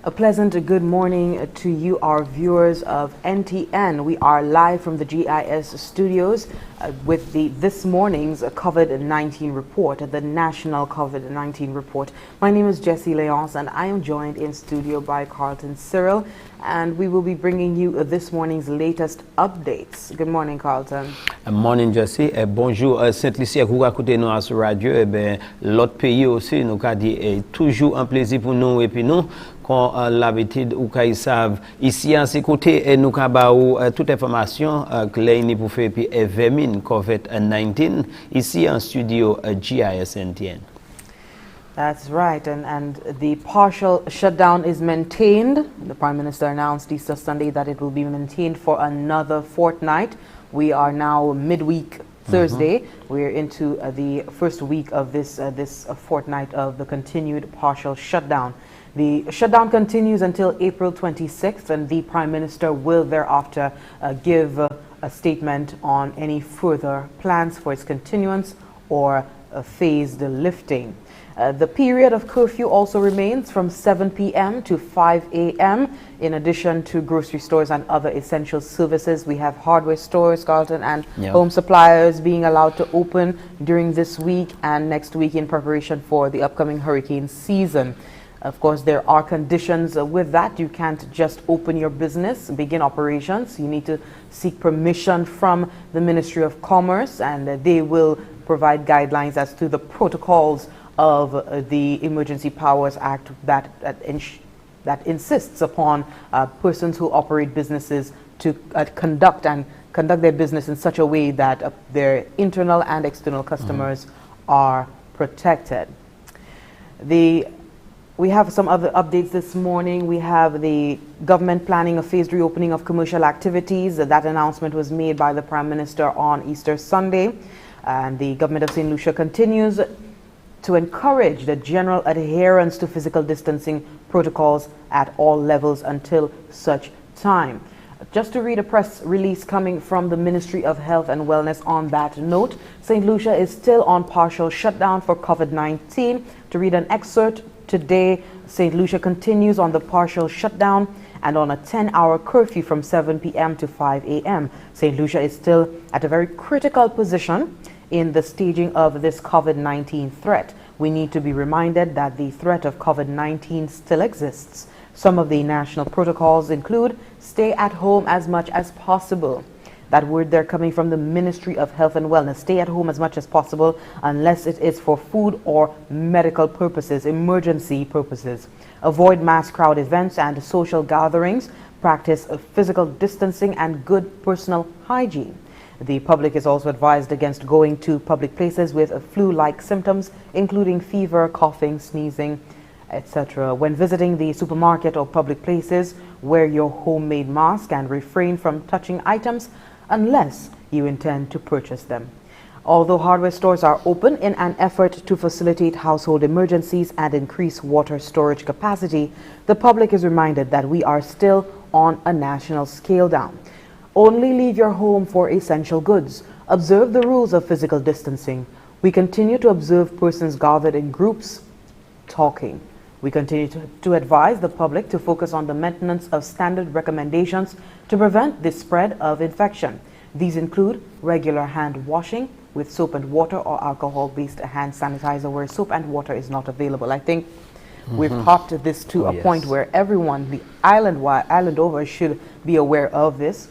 A pleasant good morning to you, our viewers of NTN. We are live from the GIS studios with this morning's COVID-19 report, the National COVID-19 report. My name is Jessie Leonce, and I am joined in studio by Carlton Cyril, and we will be bringing you this morning's latest updates. Good morning, Carlton. Morning, Jessie. Bonjour, Saint-Lucia, vous écoutez nous sur radio. L'autre pays aussi, nous avons dit toujours un plaisir pour nous et puis nous. Quand l'habitude ou qu'ils savent ici en ce côté et nous avons toute information que l'année pour faire puis événement COVID-19 ici en studio GISNTN. That's right, and the partial shutdown is maintained. The Prime Minister announced Easter Sunday that it will be maintained for another fortnight. We are now midweek Thursday. We're into the first week of this fortnight of the continued partial shutdown. The shutdown continues until April 26th, and the Prime Minister will thereafter give a statement on any further plans for its continuance or phased lifting. The period of curfew also remains from 7 p.m. to 5 a.m. In addition to grocery stores and other essential services, we have hardware stores, Carlton, and home suppliers being allowed to open during this week and next week in preparation for the upcoming hurricane season. Of course, there are conditions with that. You can't just open your business, begin operations. You need to seek permission from the Ministry of Commerce, and they will provide guidelines as to the protocols of the Emergency Powers Act that insists upon persons who operate businesses to conduct their business in such a way that their internal and external customers are protected. We have some other updates this morning. We have the government planning a phased reopening of commercial activities. That announcement was made by the Prime Minister on Easter Sunday. And the government of St. Lucia continues to encourage the general adherence to physical distancing protocols at all levels until such time. Just to read a press release coming from the Ministry of Health and Wellness on that note, St. Lucia is still on partial shutdown for COVID-19. To read an excerpt, today, St. Lucia continues on the partial shutdown and on a 10-hour curfew from 7 p.m. to 5 a.m. St. Lucia is still at a very critical position in the staging of this COVID-19 threat. We need to be reminded that the threat of COVID-19 still exists. Some of the national protocols include stay at home as much as possible. That word there coming from the Ministry of Health and Wellness. Stay at home as much as possible unless it is for food or medical purposes, emergency purposes. Avoid mass crowd events and social gatherings. Practice physical distancing and good personal hygiene. The public is also advised against going to public places with flu-like symptoms, including fever, coughing, sneezing, etc. When visiting the supermarket or public places, wear your homemade mask and refrain from touching items unless you intend to purchase them. Although hardware stores are open in an effort to facilitate household emergencies and increase water storage capacity, the public is reminded that we are still on a national scale down. Only leave your home for essential goods. Observe the rules of physical distancing. We continue to observe persons gathered in groups talking. We continue to advise the public to focus on the maintenance of standard recommendations to prevent the spread of infection. These include regular hand washing with soap and water or alcohol-based hand sanitizer where soap and water is not available. I think we've hopped this to a point where everyone, the island over, should be aware of this.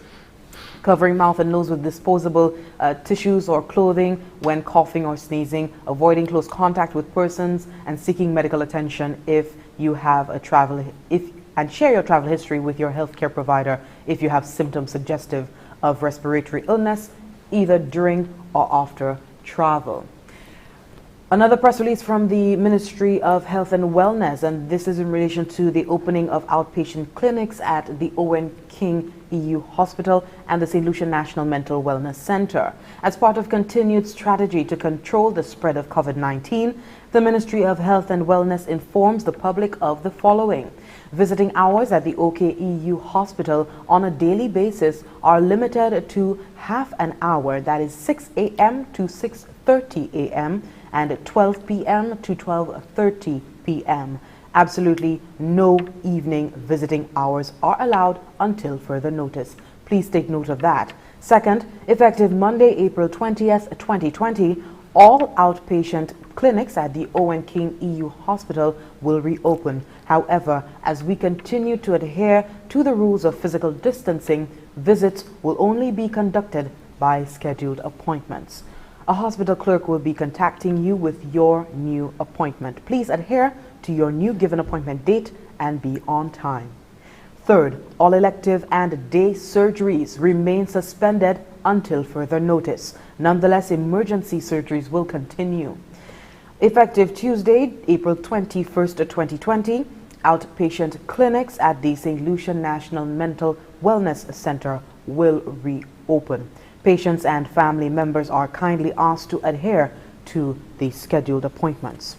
Covering mouth and nose with disposable tissues or clothing when coughing or sneezing, avoiding close contact with persons, and seeking medical attention if you have and share your travel history with your healthcare provider if you have symptoms suggestive of respiratory illness, either during or after travel. Another press release from the Ministry of Health and Wellness, and this is in relation to the opening of outpatient clinics at the Owen King EU Hospital and the St. Lucia National Mental Wellness Center. As part of continued strategy to control the spread of COVID-19, the Ministry of Health and Wellness informs the public of the following. Visiting hours at the OKEU Hospital on a daily basis are limited to half an hour, that is 6 a.m. to 6:30 a.m. and 12 p.m. to 12:30 p.m. Absolutely no evening visiting hours are allowed until further notice. Please take note of that. Second, effective Monday, April 20th, 2020, all outpatient clinics at the Owen King EU Hospital will reopen. However, as we continue to adhere to the rules of physical distancing, visits will only be conducted by scheduled appointments. A hospital clerk will be contacting you with your new appointment. Please adhere to your new given appointment date and be on time. Third, all elective and day surgeries remain suspended until further notice. Nonetheless, emergency surgeries will continue. Effective Tuesday, April 21st, 2020, outpatient clinics at the St. Lucia National Mental Wellness Center will reopen. Patients and family members are kindly asked to adhere to the scheduled appointments.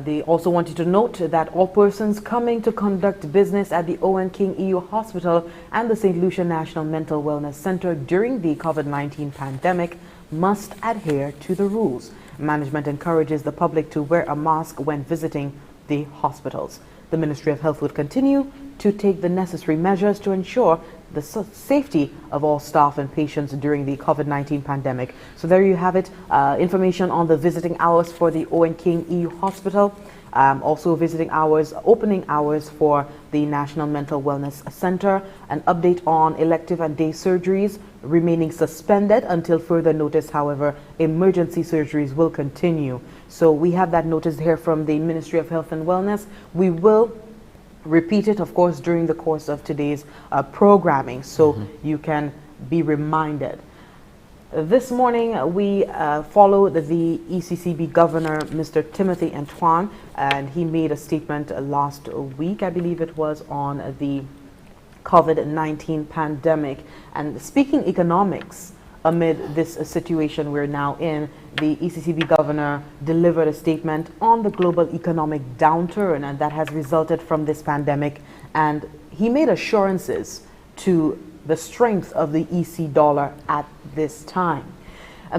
They also want you to note that all persons coming to conduct business at the Owen King EU Hospital and the St. Lucia National Mental Wellness Center during the COVID-19 pandemic must adhere to the rules. Management encourages the public to wear a mask when visiting the hospitals. The Ministry of Health would continue to take the necessary measures to ensure the safety of all staff and patients during the COVID-19 pandemic. So there you have it, information on the visiting hours for the Owen King EU Hospital, also visiting hours, opening hours for the National Mental Wellness Center, an update on elective and day surgeries remaining suspended until further notice. However, emergency surgeries will continue. So we have that notice here from the Ministry of Health and Wellness. We will repeat it, of course, during the course of today's programming, so you can be reminded. This morning, we followed the ECCB Governor, Mr. Timothy Antoine, and he made a statement last week, I believe it was, on the COVID-19 pandemic. And speaking economics, amid this situation we're now in, the ECCB governor delivered a statement on the global economic downturn and that has resulted from this pandemic, and he made assurances to the strength of the EC dollar at this time.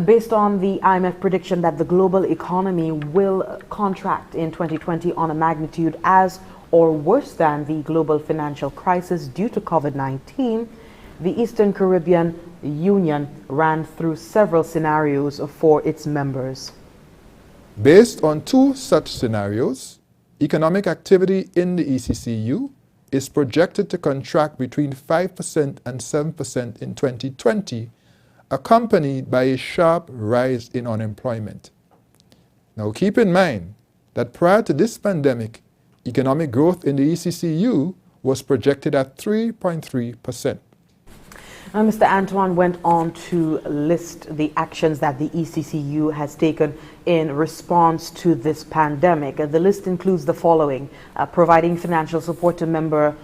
Based on the IMF prediction that the global economy will contract in 2020 on a magnitude as or worse than the global financial crisis due to COVID-19, the Eastern Caribbean Union ran through several scenarios for its members. Based on two such scenarios, economic activity in the ECCU is projected to contract between 5% and 7% in 2020, accompanied by a sharp rise in unemployment. Now keep in mind that prior to this pandemic, economic growth in the ECCU was projected at 3.3%. Mr. Antoine went on to list the actions that the ECCU has taken in response to this pandemic. The list includes the following: providing financial support to member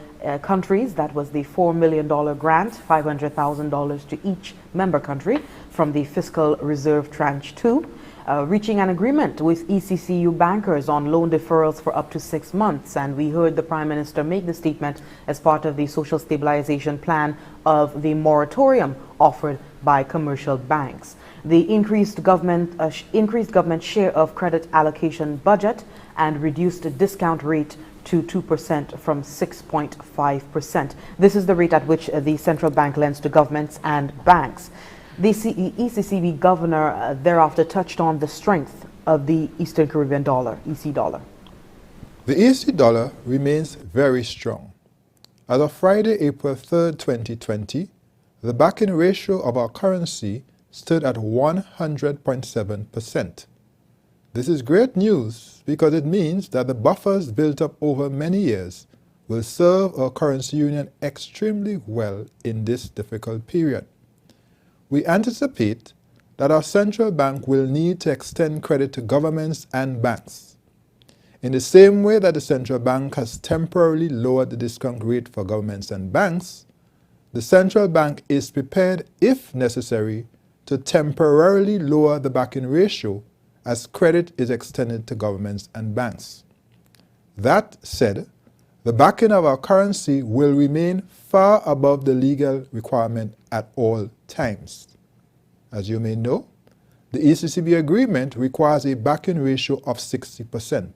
countries. That was the $4 million grant, $500,000 to each member country from the Fiscal Reserve Tranche 2. Reaching an agreement with ECCU bankers on loan deferrals for up to 6 months. And we heard the Prime Minister make the statement as part of the social stabilization plan of the moratorium offered by commercial banks. The increased government share of credit allocation budget and reduced discount rate to 2% from 6.5%. This is the rate at which the central bank lends to governments and banks. The ECCB governor thereafter touched on the strength of the Eastern Caribbean dollar, EC dollar. The EC dollar remains very strong. As of Friday, April 3rd, 2020, the backing ratio of our currency stood at 100.7%. This is great news because it means that the buffers built up over many years will serve our currency union extremely well in this difficult period. We anticipate that our central bank will need to extend credit to governments and banks. In the same way that the central bank has temporarily lowered the discount rate for governments and banks, the central bank is prepared, if necessary, to temporarily lower the backing ratio as credit is extended to governments and banks. That said, the backing of our currency will remain far above the legal requirement at all times. As you may know, the ECCB agreement requires a backing ratio of 60%.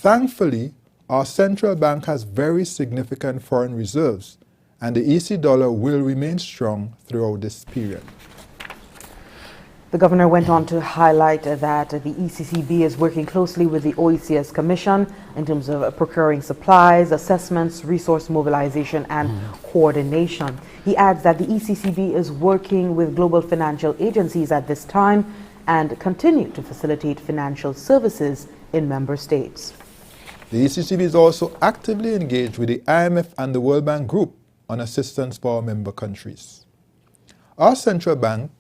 Thankfully, our central bank has very significant foreign reserves, and the EC dollar will remain strong throughout this period. The governor went on to highlight that the ECCB is working closely with the OECS Commission in terms of procuring supplies, assessments, resource mobilization, and coordination. He adds that the ECCB is working with global financial agencies at this time and continue to facilitate financial services in member states. The ECCB is also actively engaged with the IMF and the World Bank Group on assistance for our member countries. Our central bank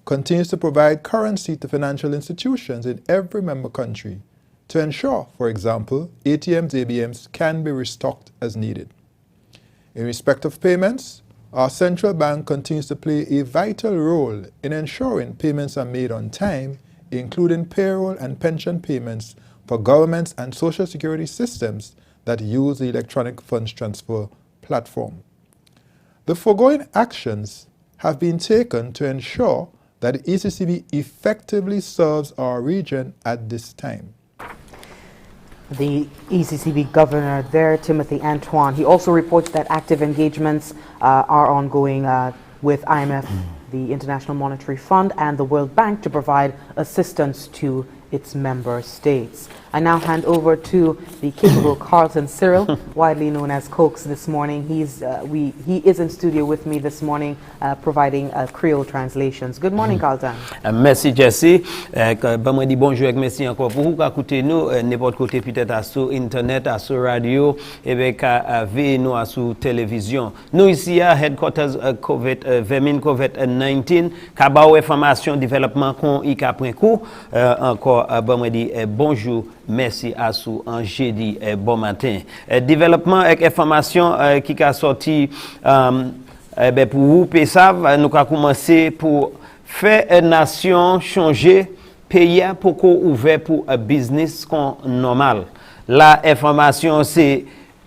continues to provide currency to financial institutions in every member country to ensure, for example, ATMs, ABMs can be restocked as needed. In respect of payments, our central bank continues to play a vital role in ensuring payments are made on time, including payroll and pension payments for governments and social security systems that use the electronic funds transfer platform. The foregoing actions have been taken to ensure that the ECCB effectively serves our region at this time. The ECCB governor there, Timothy Antoine, he also reports that active engagements are ongoing with IMF, the International Monetary Fund, and the World Bank to provide assistance to its member states. I now hand over to the capable Carlton Cyril, widely known as Cokes, this morning. He is in studio with me this morning, providing Creole translations. Good morning, Carlton. Merci, Jesse. Moi dis bonjour et merci encore pour vous écouter nous n'importe côté peut-être sur internet, sur radio et bien nous sur télévision. Nous ici à headquarters COVID-19 kabao information développement kon ika.kou encore moi dis bonjour. Merci à vous en jeudi bon matin. Développement et information qui a sorti pour vous PESAV, nous avons commencé pour faire une nation changer pays pour qu'on ouvert pour un business normal. La information c'est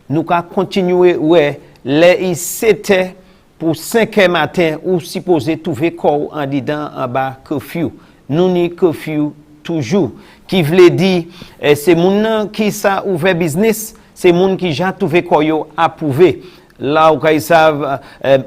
nous avons continué ouais les c'était pour 5h matin ou supposé trouver corps en dedans en bas curfew. Nous ni curfew toujours qui veut dire c'est moun qui ça ouvert business, c'est moun qui ja trouvé koyo approuvé. Là où ils savent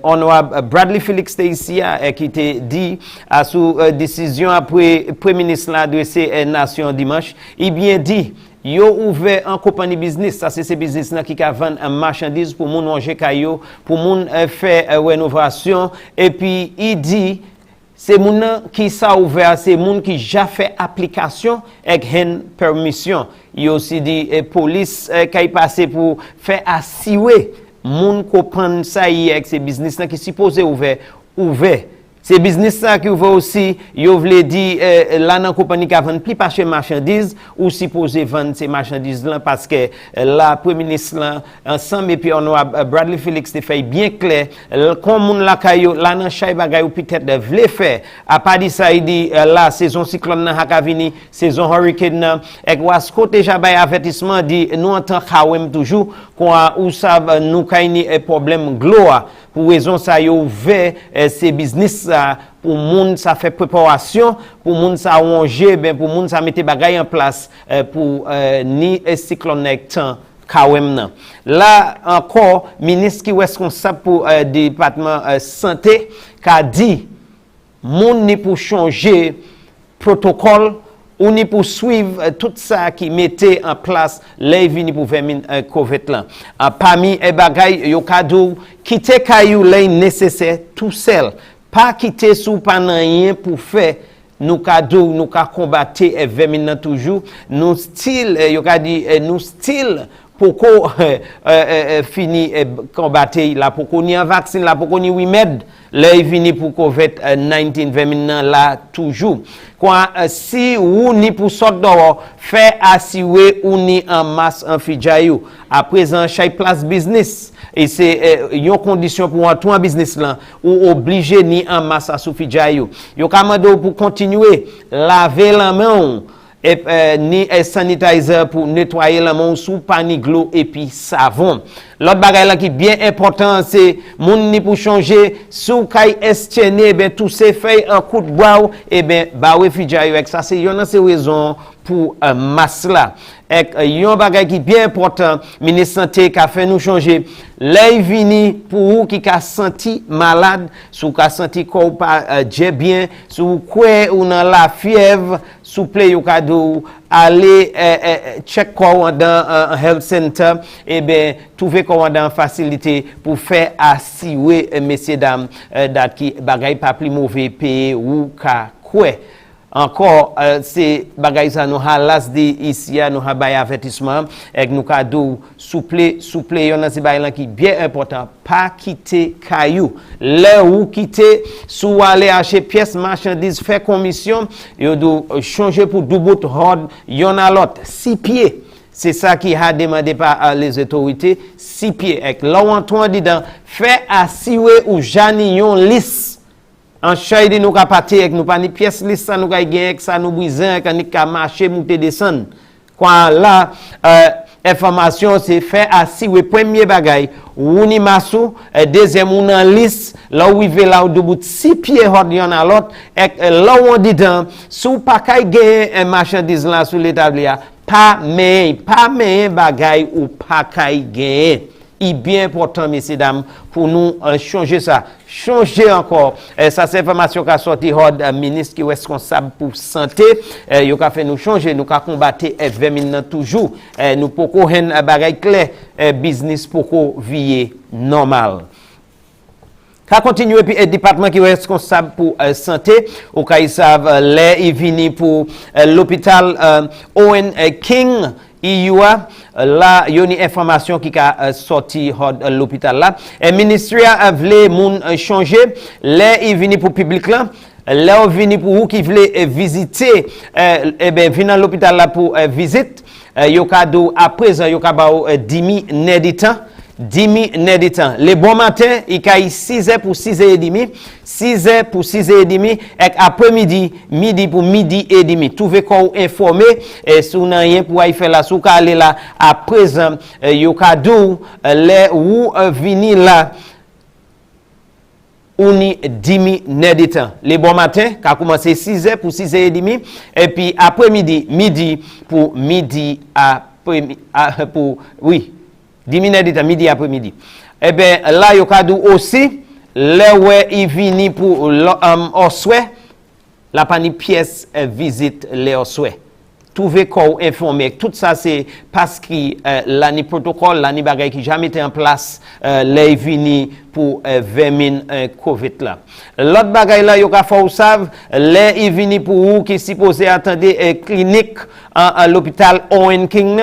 honorable Bradley Felix ici qui te dit à sous décision après premier ministre l'a adressé nation dimanche, il bien dit yo ouvert en compagnie business, ça c'est ce business là qui vend un marchandise pour moun manger kayo, pour moun faire rénovation et puis il dit c'est moun qui ça ouvert, c'est moun qui déjà fait application avec une permission. Il aussi dit police qui passé pour faire assurer moun comprendre ça avec ces business là qui supposé ouvert. C'est business ça qui ouvert aussi, yo vle dit là dans compagnie qui vend plus pas chez marchandises ou supposé vendre ces marchandises là parce que la premier ministre là ensemble et puis on a Bradley Felix te fait bien clair comme moun la kayo là dans chay bagay ou peut-être vle faire à part dit ça il dit la saison cyclone nan ka vini saison hurricane nan et was côté jabay avertissement dit nous en tant kawem toujours quoi ou ça nous kayni problème gloire pour raison ça yo ouvert ces business pour moun ça fait préparation pour moun ça manger ben pour moun ça mettre bagay en place pour ni cyclone temps kawem nan là encore ministre qui est responsable pour département santé qu'a dit moun ni pour changer protocole ou ni pour suivre tout ça qui mettait en place les vini pour vermin COVID là parmi bagay yo cadeau quitter kayou les nécessaire tout seul pas quitter sous pendant rien pour faire nous cadeau nous ka combattre vermin toujours nous style yo ka dit nous style pour qu'on fini combattre là pour qu'on y a vaccin là pour qu'on y remède les vini pour COVID-19 vermin là toujours quoi si ou ni pour sorte dehors faire assurer ou ni en masse en fidjayo à présent chaque place business et c'est une condition pour entrer en business là ou obligé ni en masse à fidjayo yo commando pour continuer laver la main et ni sanitizer pour nettoyer la main sous paniglo et puis savon L'autre bagay là qui bien important c'est moun ni pour changer sous kay estienne ben tout ces feuilles en coup de bois et ben ba réfugié avec ça c'est yon c'est raison pour masse là. Et yon bagay qui bien important ministre santé qui a fait nous changer l'œil vini pour ou qui a senti malade sous ka senti corps pas bien sous quoi ou dans la fièvre souple yo cadeau aller check quoi dans un health center et ben trouver quoi dans facilité pour faire assurer messieurs dames dat qui bagay pas plus mauvais payer ou ka quoi. Encore c'est bagay ça nous halas de ici nous ha bay avertissement et nous cadeau souple yon c'est bagay qui bien important pas quitter caillou là ou quitter sous aller acheter pièces marchandises faire commission yo do changer pour double rod yon a l'autre 6 pieds. C'est ça qui a demandé par les autorités 6 pieds avec là on dedans fait assurer ou janillon lisse. En chay de nous ka partir avec nous pas ni pièce liste ça nous ka gagner ça nous briser quand ni ka marcher monter descendre quoi là information c'est fait assis le premier bagay ou ni massou deuxième ou dans liste là où il veut là de bout 6 pieds hot yon à l'autre et là on dit dans sous pas kay gagner un marchandise là sur l'établi pas mais bagay ou pas kay gagner. Il est bien important, messieurs dames, pour nous changer ça. Changer encore. Ça, c'est information qui a sorti du ministre qui est responsable pour santé. Il a fait nous changer, nous avons combattu F20 toujours. Nous pouvons faire un bagage clair, business pour vie normal. Quand continue puis le département qui est responsable pour santé, au cas ils savent les vini pour l'hôpital Owen King. Il y a là une information qui a sorti de l'hôpital là. Le ministère a voulu moun changer les vini pour public là. Là vini pour vous qui voulez visiter et ben venir à l'hôpital là pour visite. Yo cadeau à présent yo ka ba 10 minutes de temps. 10 minutes de temps. Le bon matin, il y a 6h pour 6h30, 6h pour 6h30, et après-midi, midi pour midi et demi. Tout veut qu'on informer, et si vous n'avez rien pour y faire là, si vous allez là, à présent, il y a les ou venir là, on y 10 minutes de temps. Le bon matin, qui a commencé 6h pour 6h30, et puis après-midi, midi pour midi pour, oui, 10 minutes de temps, midi après-midi. Eh bien, là, il y a aussi, là où il vient pour Osway, la pani pièce visite les Osway. Tout veut qu'on informer. Tout ça, c'est parce que l'année protocole, l'année bagay qui jamais été en place, les vini pour 20 COVID là. L'autre bagay là, yo ka faut savent, les vini pour vous qui supposé attendre clinique à l'hôpital Owen King,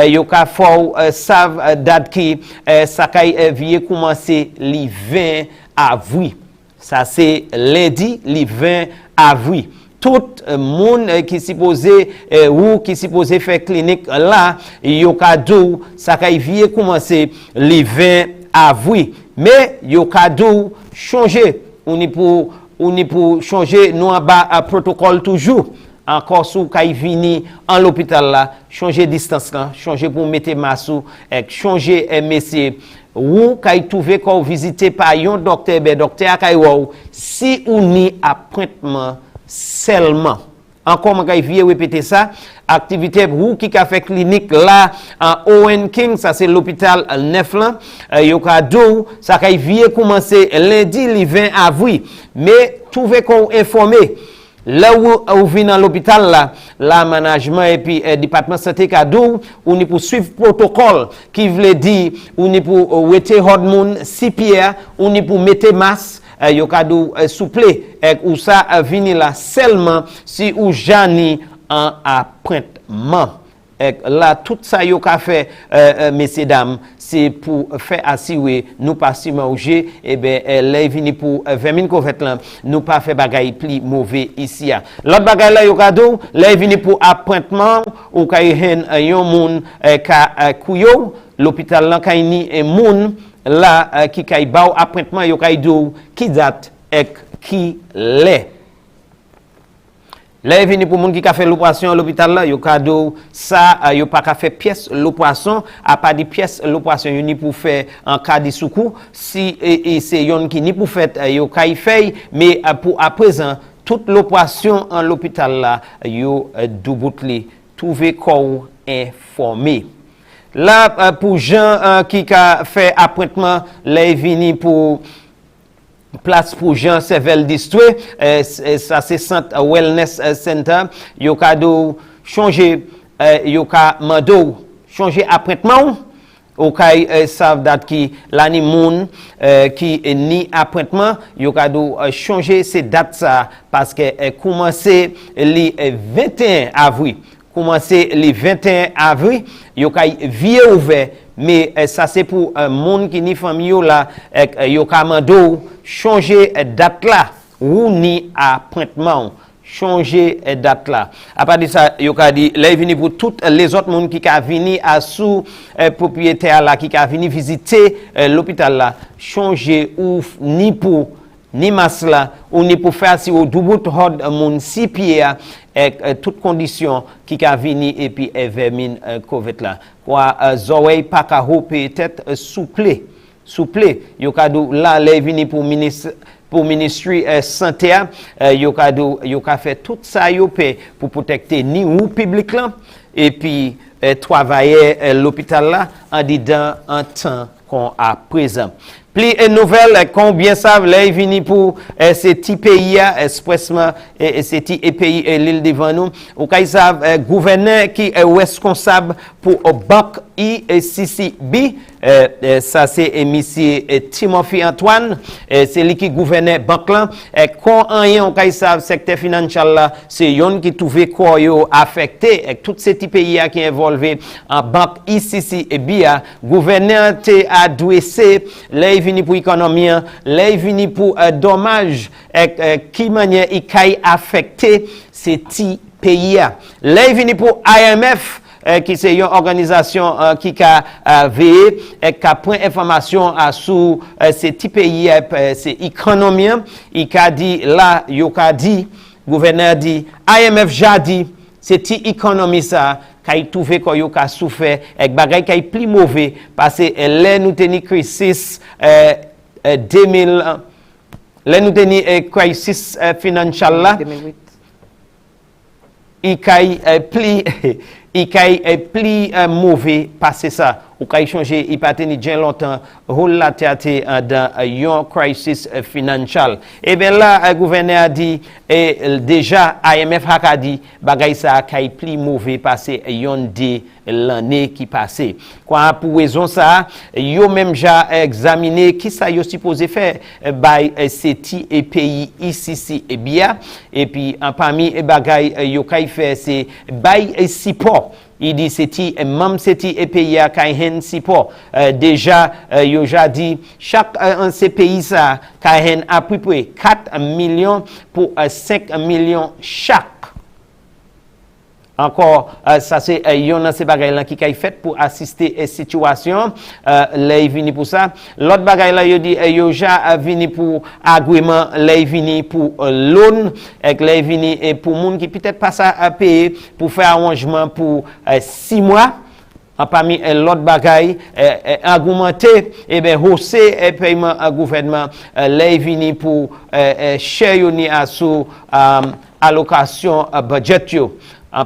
yo ka faut savent date qui ça kay vie commencer le 20 avril. Ça c'est lundi, le 20 avril. Tout monde qui supposé ou qui supposé faire clinique là, yo ka dou ça kay vie commencer le 20 avril. Mais yo ka dou changer, on est pour changer nous en bas à protocole toujours. Encore sous kay vini en l'hôpital là, changer distance là, changer pour mettre masou, changer messieurs ou kay trouver qu'on visiter par yon docteur kay ou si on ni appointement seulement. Encore moi viens répéter ça, activité ou qui a fait clinique là en Owen King, ça c'est l'hôpital 9 là, yo ka dou ça kay vient commencer lundi le 20 avril. Mais trouver qu'on informer là où vient dans l'hôpital là, la management et puis département santé kadou, on est pour suivre protocole qui veut dire on est pour wete hot moun 6 pieds, on est pour mettre masque yo kadou souple ou ça vini là seulement si ou jani en appointement. Là tout ça yo ka fait messieurs dames c'est pour faire assurer nous pas si manger et ben les vini pour 20 000 qu'on fait là nous pas fait bagaille plus mauvais ici. L'autre bagaille là yo cadeau les vini pour appointement ou kay hen yon moun ka kuyo l'hôpital là kay ni un moun là qui kay ba appointement yo kay dou qui date et qui l'est. Là vini pour moun qui ka fait l'opération à l'hôpital là, yo cadeau ça yo pas ka fait pièce l'opération à pas de pièce l'opération yo ni pour faire en cas de secours si et c'est yon qui ni pour faire yo ka y fait mais pour à présent toute l'opération en l'hôpital là yo douboutli trouver corps informé. Là pour gens qui a fait appointement là vini pour place pour Jean Sevel Distoué, ça c'est Centre Wellness Center, yo ka do changer yo ka mando changer appointement ou kay savent date qui l'année moun qui ni appointement yo ka do changer ces dates ça parce que commencer le 21 avril commencer le 21 avril yo kay vie ouvert mais ça c'est pour monde qui ni famille là yo ka mando changer date là ou ni appointement changer date là à part de ça yo ka dit là vini pour toutes les autres monde qui ka vini à sous propriétaire là qui ka vini visiter l'hôpital là changer ou ni pour ni masla ou ni pour faire si au double hod mon si pied toutes conditions qui ka vini et puis vermine covid là quoi zoé pas ka peut-être souple yo ka do là les vini pour ministry santé yo ka fait tout ça yo pour protéger ni ou public là et puis travailler l'hôpital là en dedans en temps qu'on a présent. Plus nouvelle, combien savent les vini pour ces petits pays expressement ces petits pays l'île devant nous. Ou qu'ils savent gouverneur qui est responsable pour banque ICCB. Ça c'est monsieur Timothy Antoine, c'est lui qui gouverneur banque là. Quand on qu'ils savent secteur financier là, c'est yon qui trouve quoi yo affecté avec tous ces petits pays qui involvés en banque ICCB. Gouverneur a adressé les vini pour économie, les vini pour dommage qui manière il kay affecté ces petits pays. Les vini pour IMF qui c'est une organisation qui a veillé et qui a pris information sur ces petits pays c'est économie il a dit là yo ka dit gouverneur dit IMF jadi c'est une économie ça qui trouvé que yo ka souffert avec bagay qui plus mauvais parce que là nous teni crisis 2000 là nous teni crisis financial là 2008 il est plus mauvais passer ça ou kay changer il pas tenir bien longtemps rôle la tête dans une crisis financial et bien là gouverneur a dit déjà IMF a dit bagay ça kay plus mauvais passer yon de l'année qui passée quoi pour raison ça yo même déjà examiner qui ça yo supposé faire by CETI et pays ici et bien et puis en parmi bagay yo kay faire c'est by support il dit c'est même c'est et pays a kayen support déjà yo ja dit chaque un ces pays ça kayen à peu près 4 millions pour 5 millions chaque encore ça c'est yon dans ces bagaille là qui kay fait pour assister situation là vini pour ça l'autre bagaille là yo dit yo ja vini pour agrément là vini pour loan avec là vini pour monde qui peut-être pas ça à payer pour faire arrangement pour 6 mois parmi l'autre bagaille augmenter et ben hausser paiement à gouvernement là vini pour share yoni à sous allocation budget yo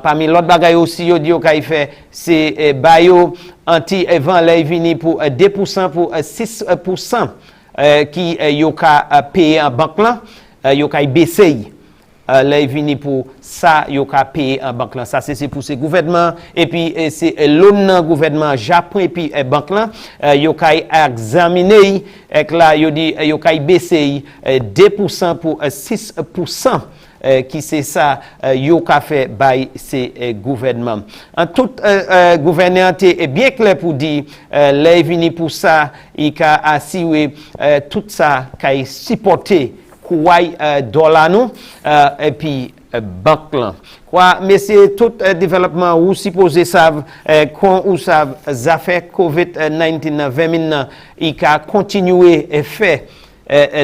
parmi l'autre bagaille aussi yo dit yo kay fait c'est bayo anti avant là vini pour 2% pour 6% qui yo ka payer en banque là yo kay baisser là vini pour ça yo ka payer en banque là ça c'est pour ce gouvernement et puis c'est l'autre gouvernement Japon et puis banque là yo kay examiner et là yo dit yo kay baisser 2% pour 6% qui c'est ça yo ka fait by ces gouvernements en tout gouverneur est bien clair pour dire les vini pour ça il ka assurer tout ça kay supporter quoi dollar nous et puis banque là quoi mais c'est tout développement ou supposé savent qu'on ou savent affaires COVID-19 20 il ka continuer et faire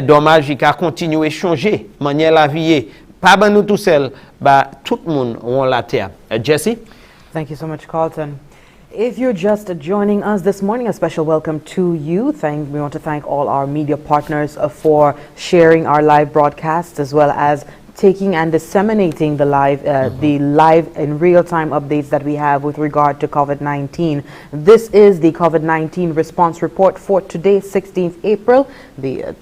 dommage il ka continuer changer manière la vie pas ban nous tout seul, ba tout le monde on la terre. Jesse? Thank you so much, Carlton. If you're just joining us this morning, a special welcome to you. We want to thank all our media partners for sharing our live broadcasts, as well as taking and disseminating the live in real-time updates that we have with regard to COVID-19. This is the COVID-19 response report for today, 16th April.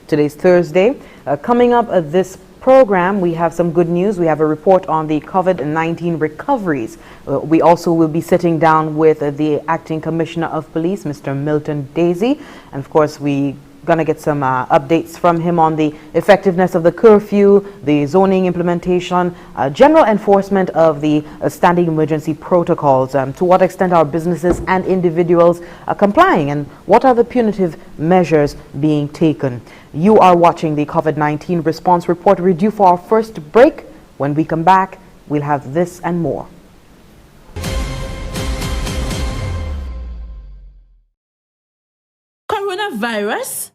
Today's Thursday. Coming up this program, we have some good news. We have a report on the COVID-19 recoveries. We also will be sitting down with the Acting Commissioner of Police, Mr. Milton Daisy. And of course, we going to get some updates from him on the effectiveness of the curfew, the zoning implementation, general enforcement of the standing emergency protocols, to what extent are businesses and individuals complying, and what are the punitive measures being taken. You are watching the COVID-19 response report. We're due for our first break. When we come back, we'll have this and more. Coronavirus?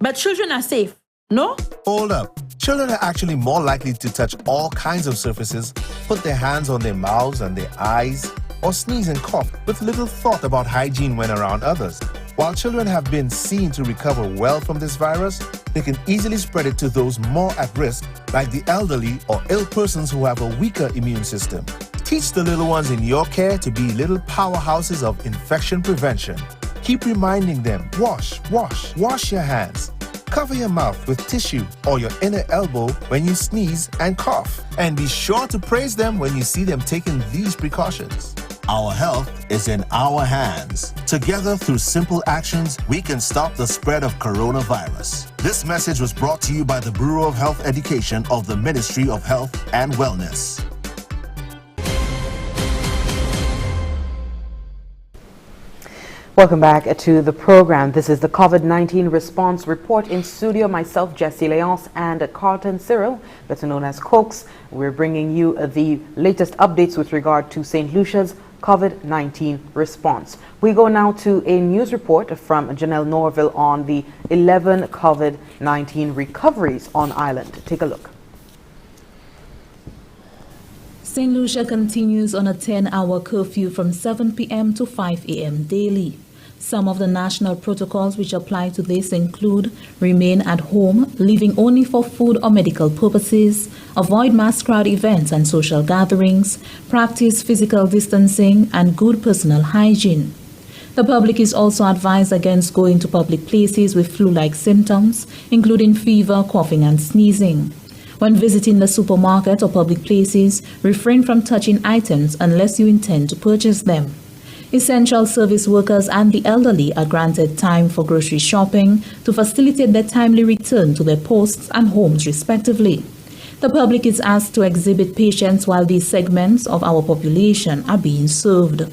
But children are safe, no? Hold up. Children are actually more likely to touch all kinds of surfaces, put their hands on their mouths and their eyes, or sneeze and cough with little thought about hygiene when around others. While children have been seen to recover well from this virus, they can easily spread it to those more at risk, like the elderly or ill persons who have a weaker immune system. Teach the little ones in your care to be little powerhouses of infection prevention. Keep reminding them, wash your hands. Cover your mouth with tissue or your inner elbow when you sneeze and cough. And be sure to praise them when you see them taking these precautions. Our health is in our hands. Together, through simple actions, we can stop the spread of coronavirus. This message was brought to you by the Bureau of Health Education of the Ministry of Health and Wellness. Welcome back to the program. This is the COVID-19 response report. In studio, myself, Jessie Leonce, and Carlton Cyril, better known as Cokes. We're bringing you the latest updates with regard to St. Lucia's COVID-19 response. We go now to a news report from Janelle Norville on the 11 COVID-19 recoveries on island. Take a look. St. Lucia continues on a 10-hour curfew from 7 p.m. to 5 a.m. daily. Some of the national protocols which apply to this include remain at home, leaving only for food or medical purposes, avoid mass crowd events and social gatherings, practice physical distancing, and good personal hygiene. The public is also advised against going to public places with flu-like symptoms, including fever, coughing, and sneezing. When visiting the supermarket or public places, refrain from touching items unless you intend to purchase them. Essential service workers and the elderly are granted time for grocery shopping to facilitate their timely return to their posts and homes respectively. The public is asked to exhibit patience while these segments of our population are being served.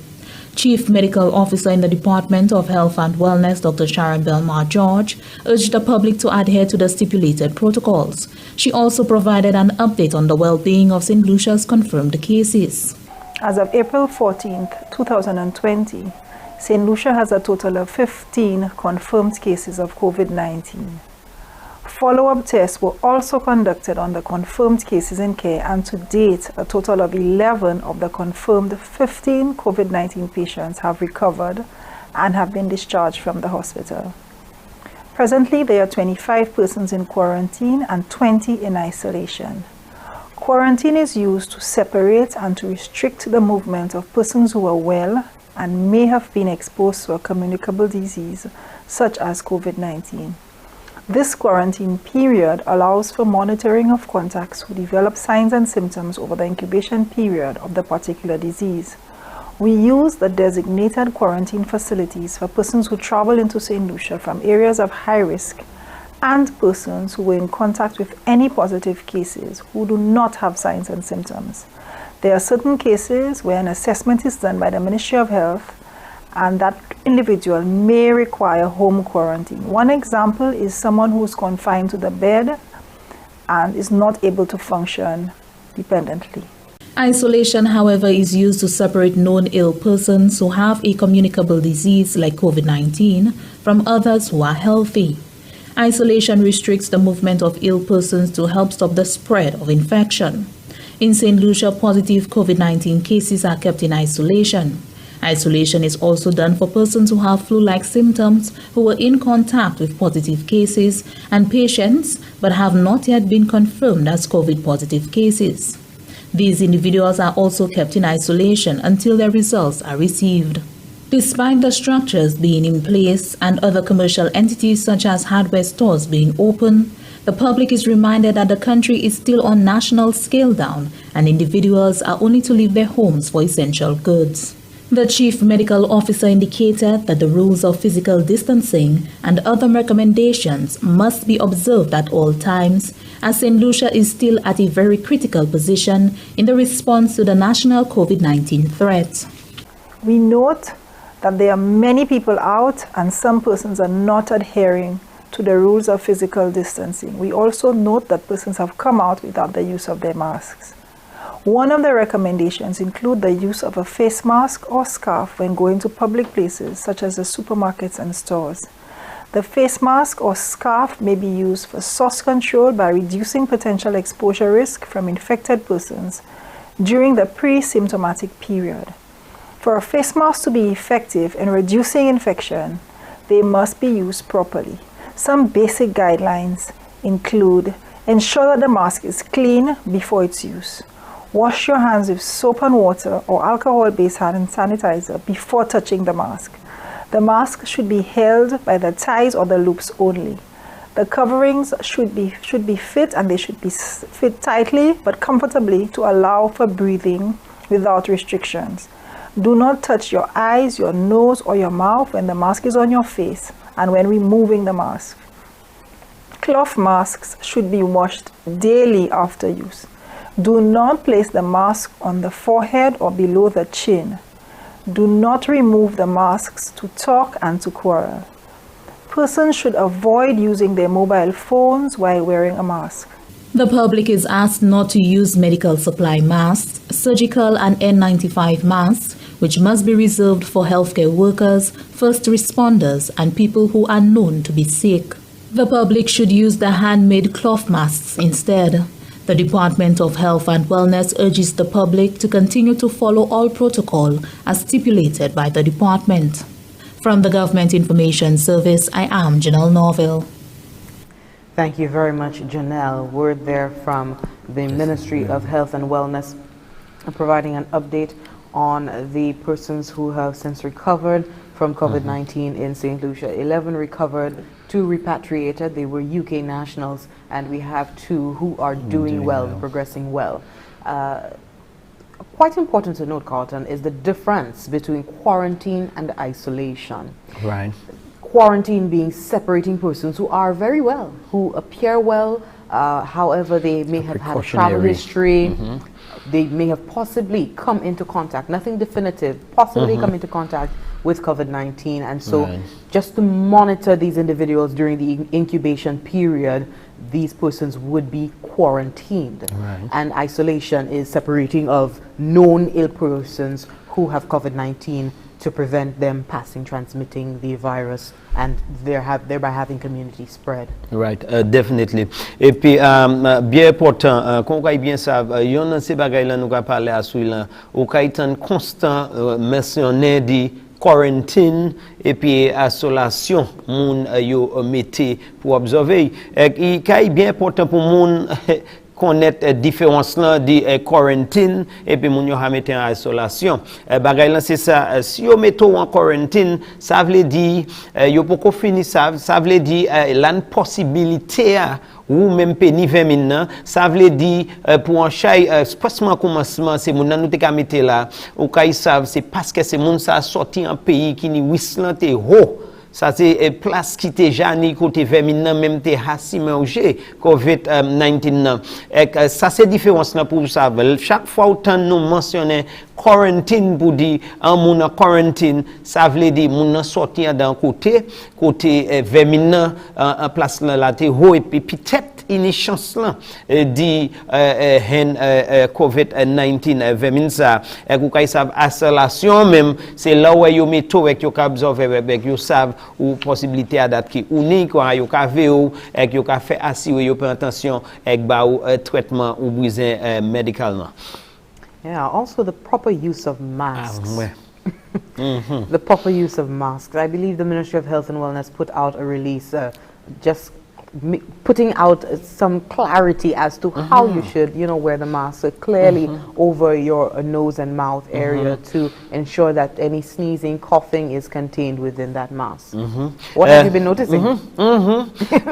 Chief Medical Officer in the Department of Health and Wellness, Dr. Sharon Belmar George, urged the public to adhere to the stipulated protocols. She also provided an update on the well-being of St. Lucia's confirmed cases. As of April 14, 2020, St. Lucia has a total of 15 confirmed cases of COVID-19. Follow-up tests were also conducted on the confirmed cases in care, and to date, a total of 11 of the confirmed 15 COVID-19 patients have recovered and have been discharged from the hospital. Presently, there are 25 persons in quarantine and 20 in isolation. Quarantine is used to separate and to restrict the movement of persons who are well and may have been exposed to a communicable disease such as COVID-19. This quarantine period allows for monitoring of contacts who develop signs and symptoms over the incubation period of the particular disease. We use the designated quarantine facilities for persons who travel into St. Lucia from areas of high risk and persons who were in contact with any positive cases who do not have signs and symptoms. There are certain cases where an assessment is done by the Ministry of Health and that individual may require home quarantine. One example is someone who is confined to the bed and is not able to function dependently. Isolation, however, is used to separate known ill persons who have a communicable disease like COVID-19 from others who are healthy. Isolation restricts the movement of ill persons to help stop the spread of infection. In St. Lucia, positive COVID-19 cases are kept in isolation. Isolation is also done for persons who have flu-like symptoms, who were in contact with positive cases, and patients but have not yet been confirmed as COVID-positive cases. These individuals are also kept in isolation until their results are received. Despite the structures being in place and other commercial entities such as hardware stores being open, the public is reminded that the country is still on national scale down and individuals are only to leave their homes for essential goods. The Chief Medical Officer indicated that the rules of physical distancing and other recommendations must be observed at all times, as St. Lucia is still at a very critical position in the response to the national COVID-19 threat. We note that there are many people out and some persons are not adhering to the rules of physical distancing. We also note that persons have come out without the use of their masks. One of the recommendations include the use of a face mask or scarf when going to public places such as the supermarkets and stores. The face mask or scarf may be used for source control by reducing potential exposure risk from infected persons during the pre-symptomatic period. For a face mask to be effective in reducing infection, they must be used properly. Some basic guidelines include: ensure that the mask is clean before its use. Wash your hands with soap and water or alcohol-based hand sanitizer before touching the mask. The mask should be held by the ties or the loops only. The coverings should be fit, and they should be fit tightly but comfortably to allow for breathing without restrictions. Do not touch your eyes, your nose, or your mouth when the mask is on your face and when removing the mask. Cloth masks should be washed daily after use. Do not place the mask on the forehead or below the chin. Do not remove the masks to talk and to quarrel. Persons should avoid using their mobile phones while wearing a mask. The public is asked not to use medical supply masks, surgical and N95 masks, which must be reserved for healthcare workers, first responders, and people who are known to be sick. The public should use the handmade cloth masks instead. The Department of Health and Wellness urges the public to continue to follow all protocol as stipulated by the department. From the Government Information Service, I am Janelle Norville. Thank you very much, Janelle. Word there from the Ministry of Health and Wellness, providing an update on the persons who have since recovered from COVID-19 in St. Lucia. 11 recovered, 2 repatriated. They were UK nationals, and we have 2 who are doing well, progressing well. Quite important to note, Carlton, is the difference between quarantine and isolation. Right. Quarantine being separating persons who are very well, who appear well, however they may have had a travel history, they may have possibly come into contact, nothing definitive, possibly come into contact with COVID-19, and so just to monitor these individuals during the incubation period, these persons would be quarantined. And isolation is separating of known ill persons who have COVID-19 to prevent them transmitting the virus and thereby having community spread. Right, definitely. Et puis, bien important, qu'on va bien savoir, yon nan se bagay la nou ka parler à sou lan, ou ka itan constant mentionner di quarantine et puis isolation moun yo mette pour observer. Et kay bien important pour moun connaître différence là de quarantine et puis moun yo ha mette en isolation. Bagay là c'est ça, si yo mette en quarantine, ça veut dire yo poko fini ça veut dire l'an possibilité ou même péni 20 000 ça veut dire pour un chay spécialement commencement c'est moun nan nou te ka mette là ou kay savent c'est parce que c'est moun ça sorti en pays qui ni wislan te haut. Ça c'est place qui était jani côté 20 000 même te hassi manger COVID-19 et ça c'est différence là pour ça chaque fois autant nous mentionner quarantine pour dire en moun quarantine, ça veut dire moun sortir d'un côté vermina en place là té ho et puis peut-être une chance là di COVID-19 vermin ça et vous savez isolation même c'est là où yo meto avec yo absorber avec yo savent ou possibilité à date qui unique ou yo ka véo et yo ka fait assurer yo prend attention avec ba traitement ou besoin médicalement. Yeah, also the proper use of masks. The proper use of masks. I believe the Ministry of Health and Wellness put out a release just putting out some clarity as to how you should, wear the mask. So clearly over your nose and mouth area to ensure that any sneezing, coughing is contained within that mask. What have you been noticing?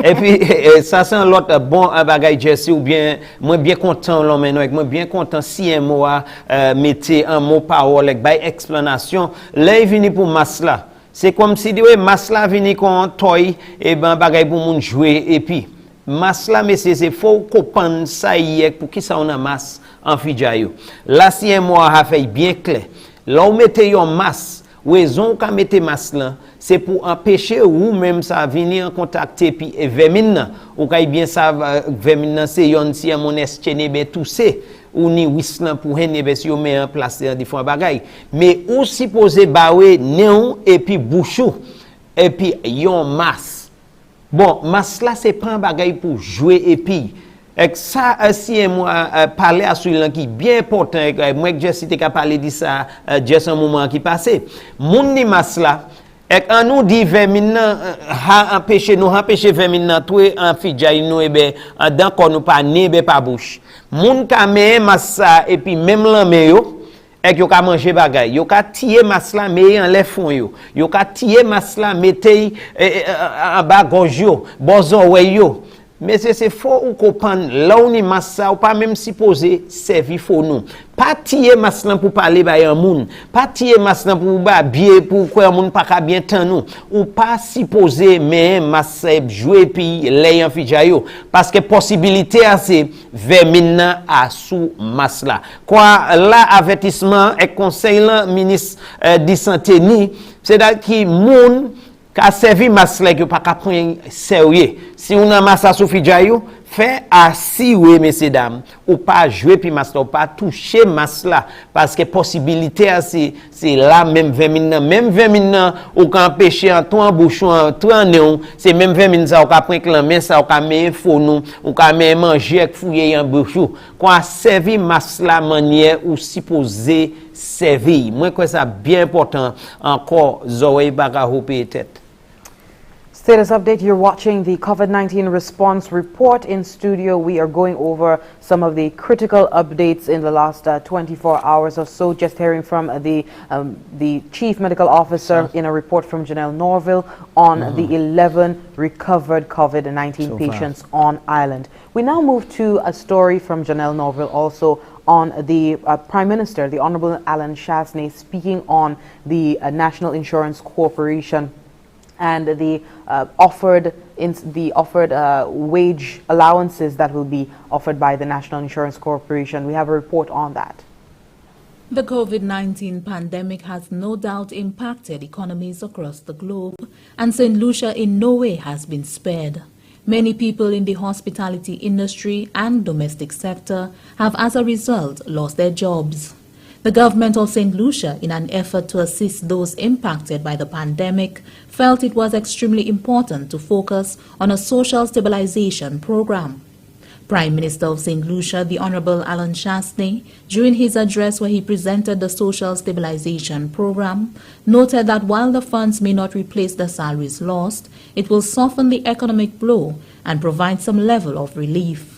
Et puis ça c'est un autre bon bagage Jesse ou bien moi bien content là maintenant moi bien content si un mot mettez un mot parole avec by explanation là il vient pour masque là. C'est comme si ouais masse la vini kon toy et ben bagay pour moun jouer et puis masse la mais c'est faut comprendre ça hier pour qui ça on a masse en fijayo. Là si un mois a fait bien clair. Là on mettez yon masse raison qu'a mettez masse là c'est pour empêcher ou même ça venir en contact et puis vermine ou kay bien ça vermine c'est yon si mon estene ben tousser ou ni wislan pour hen si yo met en place des fois bagay mais ou supposé bawe néon et puis bouchou et puis yon masse bon masse là c'est pas un bagay pour jouer et puis ça si moi parler à celui-là qui bien important moi que j'ai cité qu'a parler de ça juste un moment qui passé moun ni masse là et quand nous dit vermine ha empêcher vermine tout en fidjay nous et ben dans qu'on nous pas nez pas bouche moun ka men massa et puis même l'anme yo et yo ka manger bagay yo ka tirer masla mais en les fond yo ka tirer masla mettez en bas gorge yo bozo yo mais c'est faux ou comprendre là on est massa ou pas même supposé servir faux nous pas tirer masla pour parler ba yon moun pas tirer masla pour ba bien pour quoi moun pas ka bien tan nous ou pas supposé mais massa jouer puis les en fijayo parce que possibilité c'est vermina à sous masla quoi là avertissement et conseil là ministre de santé ni c'est là qui moun ka servi masla que pas ka prendre sérieux si on a massa sou fijayo fait assis oui messieurs dames ou pas jouer puis masla ou pas toucher masla parce que possibilité c'est là même vermine ou quand empêcher en toi bouchon tout en néon c'est même vermine ça ou ka prendre clamer ça ou ka met faux nous ou ka met manger avec fouiller en bouchou quoi servir masla manière ou supposé servir moi quoi ça bien important encore zoé baga hopé tête. Status update, you're watching the COVID-19 response report. In studio, we are going over some of the critical updates in the last 24 hours or so. Just hearing from the Chief Medical Officer in a report from Janelle Norville on the 11 recovered COVID-19 patients on island. We now move to a story from Janelle Norville also on the Prime Minister, the Honorable Alan Shasney, speaking on the National Insurance Corporation and the offered wage allowances that will be offered by the National Insurance Corporation. We have a report on that. The COVID-19 pandemic has no doubt impacted economies across the globe, and St. Lucia in no way has been spared. Many people in the hospitality industry and domestic sector have as a result lost their jobs. The government of St. Lucia, in an effort to assist those impacted by the pandemic, felt it was extremely important to focus on a social stabilization program. Prime Minister of St. Lucia, the Honorable Alan Shasney, during his address where he presented the social stabilization program, noted that while the funds may not replace the salaries lost, it will soften the economic blow and provide some level of relief.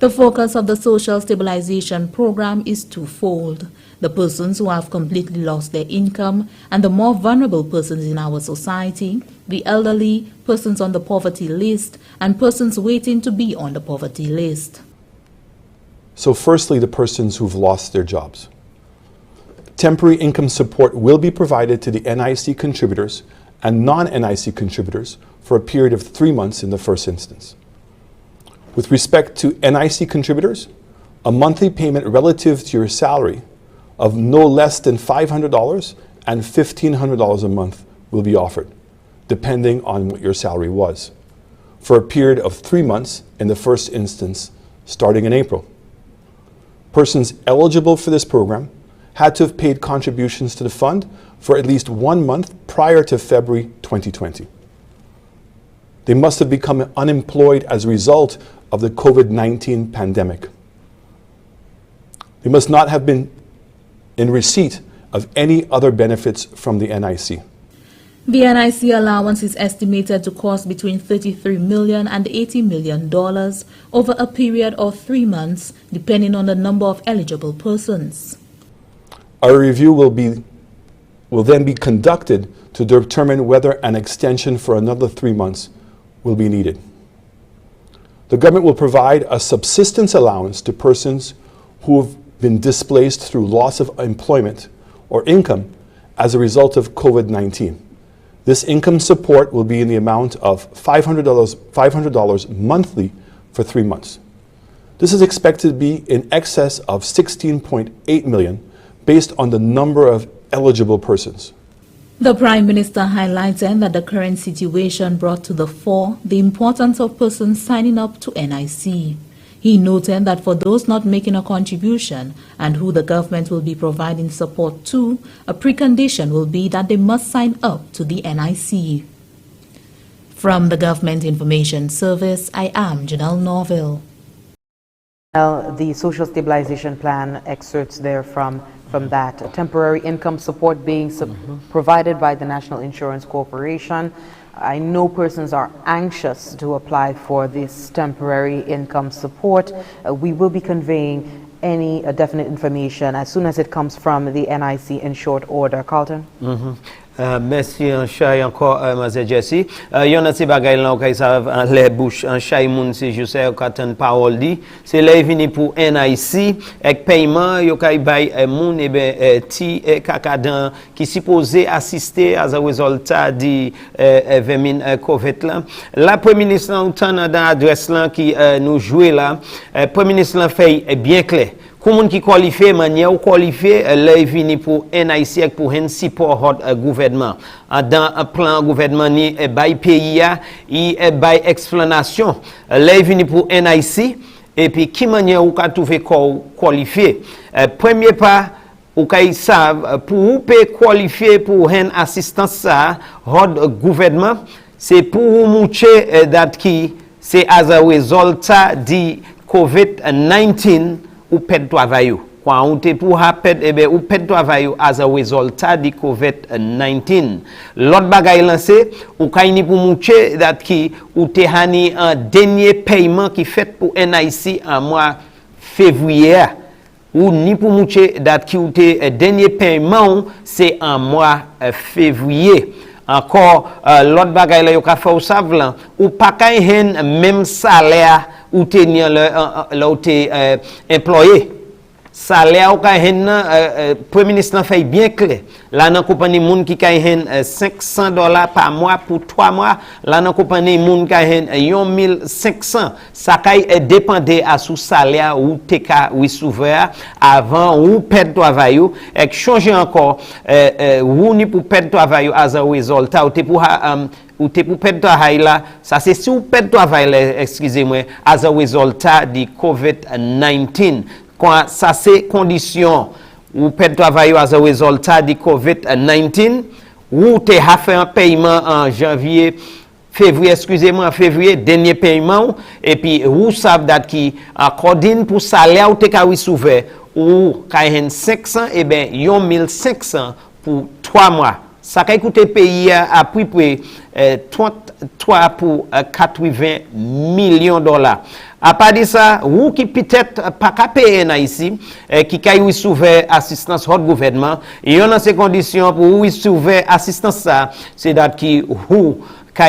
The focus of the social stabilization program is twofold: the persons who have completely lost their income and the more vulnerable persons in our society, the elderly, persons on the poverty list, and persons waiting to be on the poverty list. So firstly, the persons who've lost their jobs. Temporary income support will be provided to the NIC contributors and non-NIC contributors for a period of 3 months in the first instance. With respect to NIC contributors, a monthly payment relative to your salary of no less than $500 and $1,500 a month will be offered, depending on what your salary was, for a period of 3 months in the first instance, starting in April. Persons eligible for this program had to have paid contributions to the fund for at least 1 month prior to February 2020. They must have become unemployed as a result of the COVID-19 pandemic. They must not have been in receipt of any other benefits from the NIC. The NIC allowance is estimated to cost between $33 million and $80 million over a period of 3 months, depending on the number of eligible persons. A review will then be conducted to determine whether an extension for another 3 months will be needed. The government will provide a subsistence allowance to persons who have been displaced through loss of employment or income as a result of COVID-19. This income support will be in the amount of $500 monthly for 3 months. This is expected to be in excess of $16.8 million based on the number of eligible persons. The Prime Minister highlighted that the current situation brought to the fore the importance of persons signing up to NIC. He noted that for those not making a contribution and who the government will be providing support to, a precondition will be that they must sign up to the NIC. From the Government Information Service, I am Janelle Norville. The social stabilization plan excerpts there from that. Temporary income support being provided by the National Insurance Corporation. I know persons are anxious to apply for this temporary income support. We will be conveying any definite information as soon as it comes from the NIC in short order. Carlton? Merci en chay encore Maze Jesse. Yon a ti bagay lan kay sa les bouche en chay moun si je sais ka tan parole di. C'est là vini pour NIC ek paiement yo kay bay moun e ben ti kakadan qui supposé assister as a résultat di vermin COVID là. La premier ministre en tan dans adresse là qui nous jouer là, premier ministre là fait bien clair. Comment qui qualifie manière ou qualifier les vini pour NIC pour un support gouvernement dans un plan gouvernement ni by pays et by explanation les vini pour NIC et puis qui manière ou ka trouver qualifier premier pas ou kay savent pour ou peut qualifier pour une assistance ça gouvernement c'est pour moucher that qui c'est as a résultat de COVID-19 ou perd travail quand on te pour perdre ou perd travail as a résultat de COVID-19 l'autre bagay lancé ou kayni pour moucher that qui ou te hani un dernier paiement qui fait pour NIC en mois février ou ni pour moucher that qui ou te dernier paiement c'est en mois février encore l'autre bagay là yo ka fait ou savent ou pas kay hen même salaire ou tenir là où t'es employé salaire ou ka hen premier ministre fait bien clair là dans compagnie moun qui ka hen $500 par mois pour 3 mois là dans compagnie moun ka hen 1500 ça kay dépendait à sous salaire ou t'es ka recevoir avant ou perdre travail et changer encore ou ni pour perdre travail as a résultat ou t'es pour ou te pour perdre travail là ça c'est si ou perdre travail excusez-moi as a résultat de COVID-19 quand ça c'est condition ou perdre travail as a résultat de COVID-19 ou te a fait un paiement en janvier février excusez-moi février dernier paiement et puis ou savent date qui according pour salaire ou te ka recevoir ou ka 500 et ben 1500 pour 3 mois ça ka coûter pays à prix 33 pour 80 millions de dollars. À part de ça, ou qui peut-être pas qu'à payer ici, qui a recevoir assistance hors gouvernement, et on a ces conditions pour recevoir assistance ça, c'est date qui ou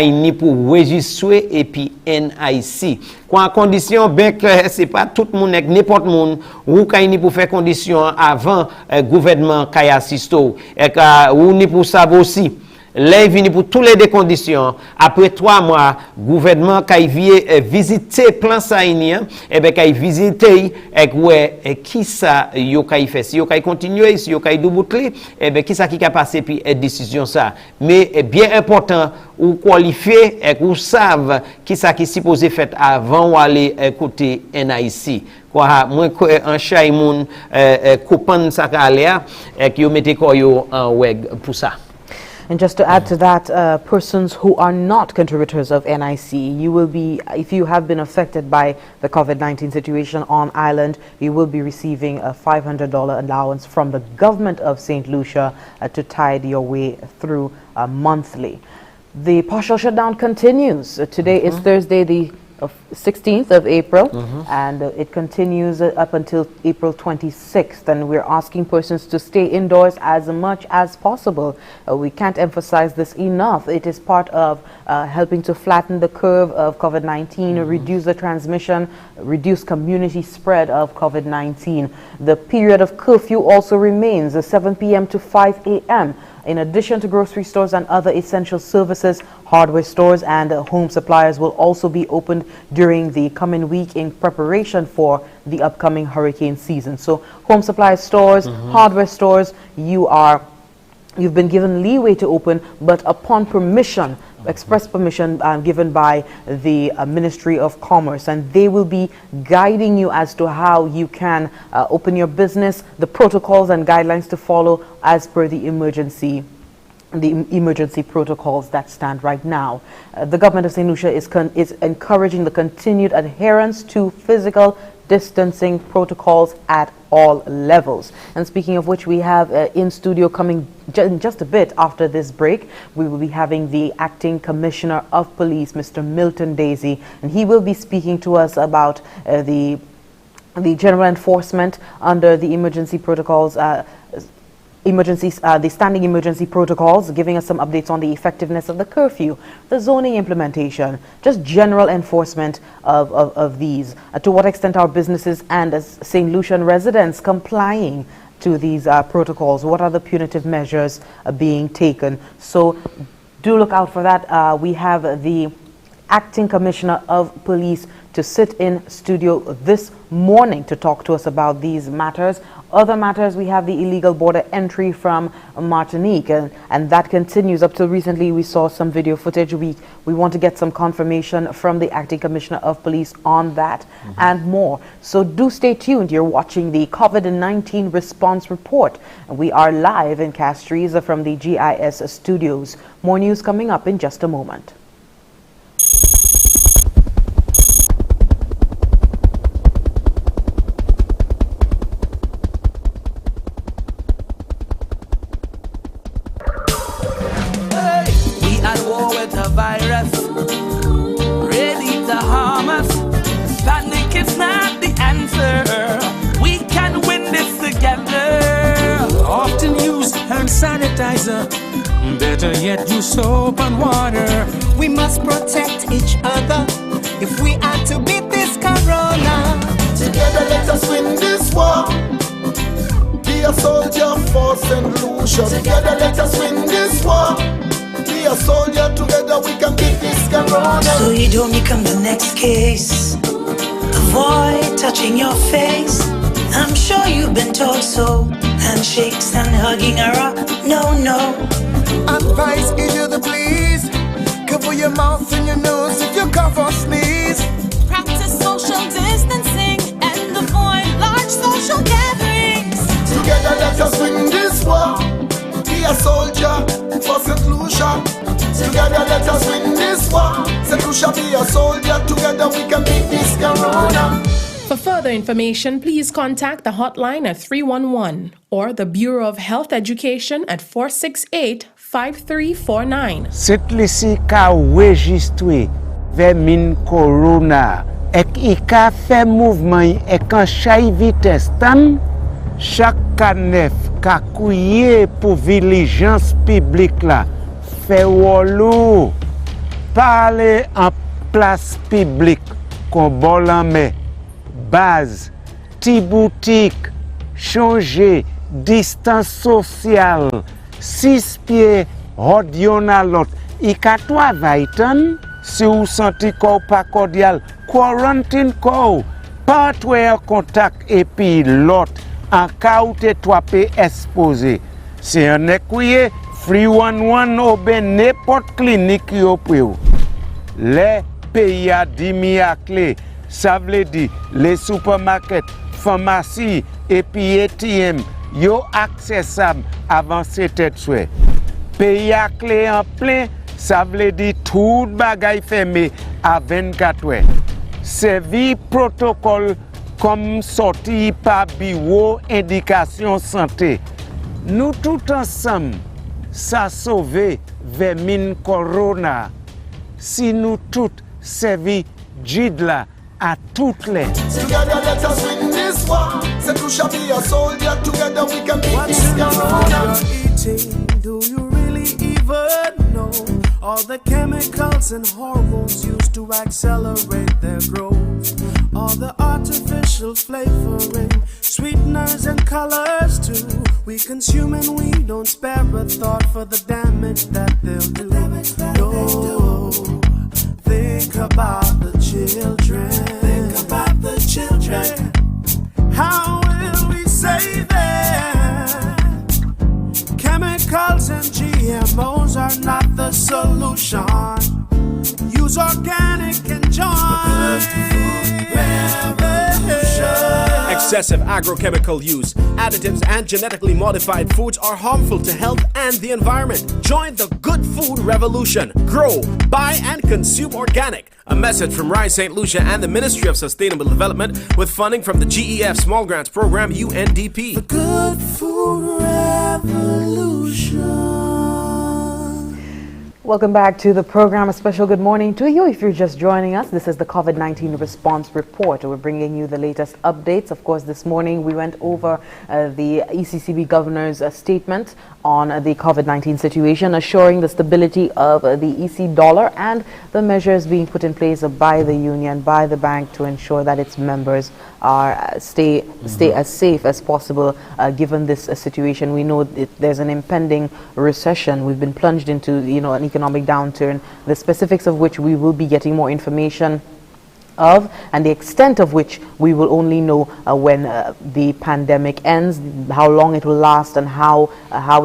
ni pour registrer et puis NIC. Quand condition bien claire, c'est pas tout le monde n'importe monde ou ni pour faire condition avant gouvernement qui assiste et ou ni pour savoir aussi là vini pour tous les deux conditions après 3 mois gouvernement kay visiter plan saïnien et ben kay visiter et ouais qui ça yo kay fait si yo kay continuer si yo kay doubler et ben qui ça qui a passé puis décision ça mais bien important ou qualifier et ou savent qui ça qui supposé fait avant ou aller côté NIC quoi moi en chay moun coupon ça aller et qui yo mette ko yo en weg pour ça. And just to add to that, persons who are not contributors of NIC, you will be, if you have been affected by the COVID-19 situation on island, you will be receiving a $500 allowance from the government of St. Lucia to tide your way through monthly. The partial shutdown continues. Today is Thursday, the 16th of April, and it continues up until April 26th, and we're asking persons to stay indoors as much as possible. We can't emphasize this enough. It is part of helping to flatten the curve of COVID-19, reduce the transmission, reduce community spread of COVID-19. The period of curfew also remains 7 p.m. to 5 a.m. In addition to grocery stores and other essential services, hardware stores and home suppliers will also be opened during the coming week in preparation for the upcoming hurricane season. So home supply stores, hardware stores, you've been given leeway to open, but upon permission, express permission given by the Ministry of Commerce, and they will be guiding you as to how you can open your business, the protocols and guidelines to follow as per the emergency protocols that stand right now. The government of St. Lucia is encouraging the continued adherence to physical distancing protocols at all levels. And speaking of which, we have in studio coming in just a bit after this break, we will be having the Acting Commissioner of Police, Mr. Milton Daisy, and he will be speaking to us about the general enforcement under the emergency protocols, the standing emergency protocols, giving us some updates on the effectiveness of the curfew, the zoning implementation, just general enforcement of these. To what extent are businesses and St. Lucian residents complying to these protocols? What are the punitive measures being taken? So do look out for that. We have the Acting Commissioner of Police to sit in studio this morning to talk to us about these matters. Other matters, we have the illegal border entry from Martinique, and that continues. Up till recently, we saw some video footage. We want to get some confirmation from the Acting Commissioner of Police on that and more. So do stay tuned. You're watching the COVID-19 Response Report. We are live in Castries from the GIS studios. More news coming up in just a moment. Virus ready to harm us. Panic is not the answer. We can win this together. Often use hand sanitizer. Better yet, use soap and water. We must protect each other if we are to beat this corona. Together let us win this war. Be a soldier for St. Lucia. Together let us win this war. Be a soldier, together we can beat this corona. So you don't become the next case. Avoid touching your face. I'm sure you've been told so. Handshakes and hugging are up. No. Advice is you to please. Cover your mouth and your nose if you cough or sneeze. Practice social distancing and avoid large social gatherings. Together let us win this war. Be a soldier for St. Lucia. Together let us win this war. St. Lucia, be a soldier. Together we can beat this corona. For further information, please contact the hotline at 311 or the Bureau of Health Education at 468-5349. St. Lucia ka registre ve min corona ek I ka fe mouvement ek an chay vites tan chaque canef ka kouye pour vigilance publique la fe wolo parler en place publique kon bolame base ti boutique changer distance sociale 6 pieds hod yon alot, I ka travay tan, si ou santi ko pa cordial, quarantine ko, pas en contact et puis l'autre, en cas où te toi pe exposé. C'est un écuyer, free one ou ben n'importe clinique yo pou. Les pays a dimi à clé, ça veut dire les supermarkets, pharmacies et puis ATM, yo accessible avant c'était souhait. Pays à clé en plein, ça veut dire tout bagay fermé à 24 heures. Servi protocole comme sorti par bureau indication santé. Nous tout ensemble, ça sauver vermine corona. Si nous tous servi Jidla à toutes les. Together let us win this war. Said Lucia be a soldier. Together we can beat this corona. Do you really even know all the chemicals and hormones used to accelerate their growth? All the artificial flavoring, sweeteners and colors too. We consume and we don't spare a thought for the damage that they'll do. No, think about the children. Think about the children. How will we save them? Chemicals and GMOs are not the solution. Use organic and join. Excessive agrochemical use, additives, and genetically modified foods are harmful to health and the environment. Join the good food revolution. Grow, buy, and consume organic. A message from Rise St. Lucia and the Ministry of Sustainable Development with funding from the GEF Small Grants Program, UNDP. The good food revolution. Welcome back to the program. A special good morning to you if you're just joining us. This is the COVID-19 Response Report. We're bringing you the latest updates. Of course, this morning we went over the ECCB governor's statement on the COVID-19 situation, assuring the stability of the EC dollar and the measures being put in place by the union, by the bank to ensure that its members are stay as safe as possible given this situation. We know there's an impending recession. We've been plunged into an economic downturn, the specifics of which we will be getting more information of, and the extent of which we will only know when the pandemic ends, how long it will last, and how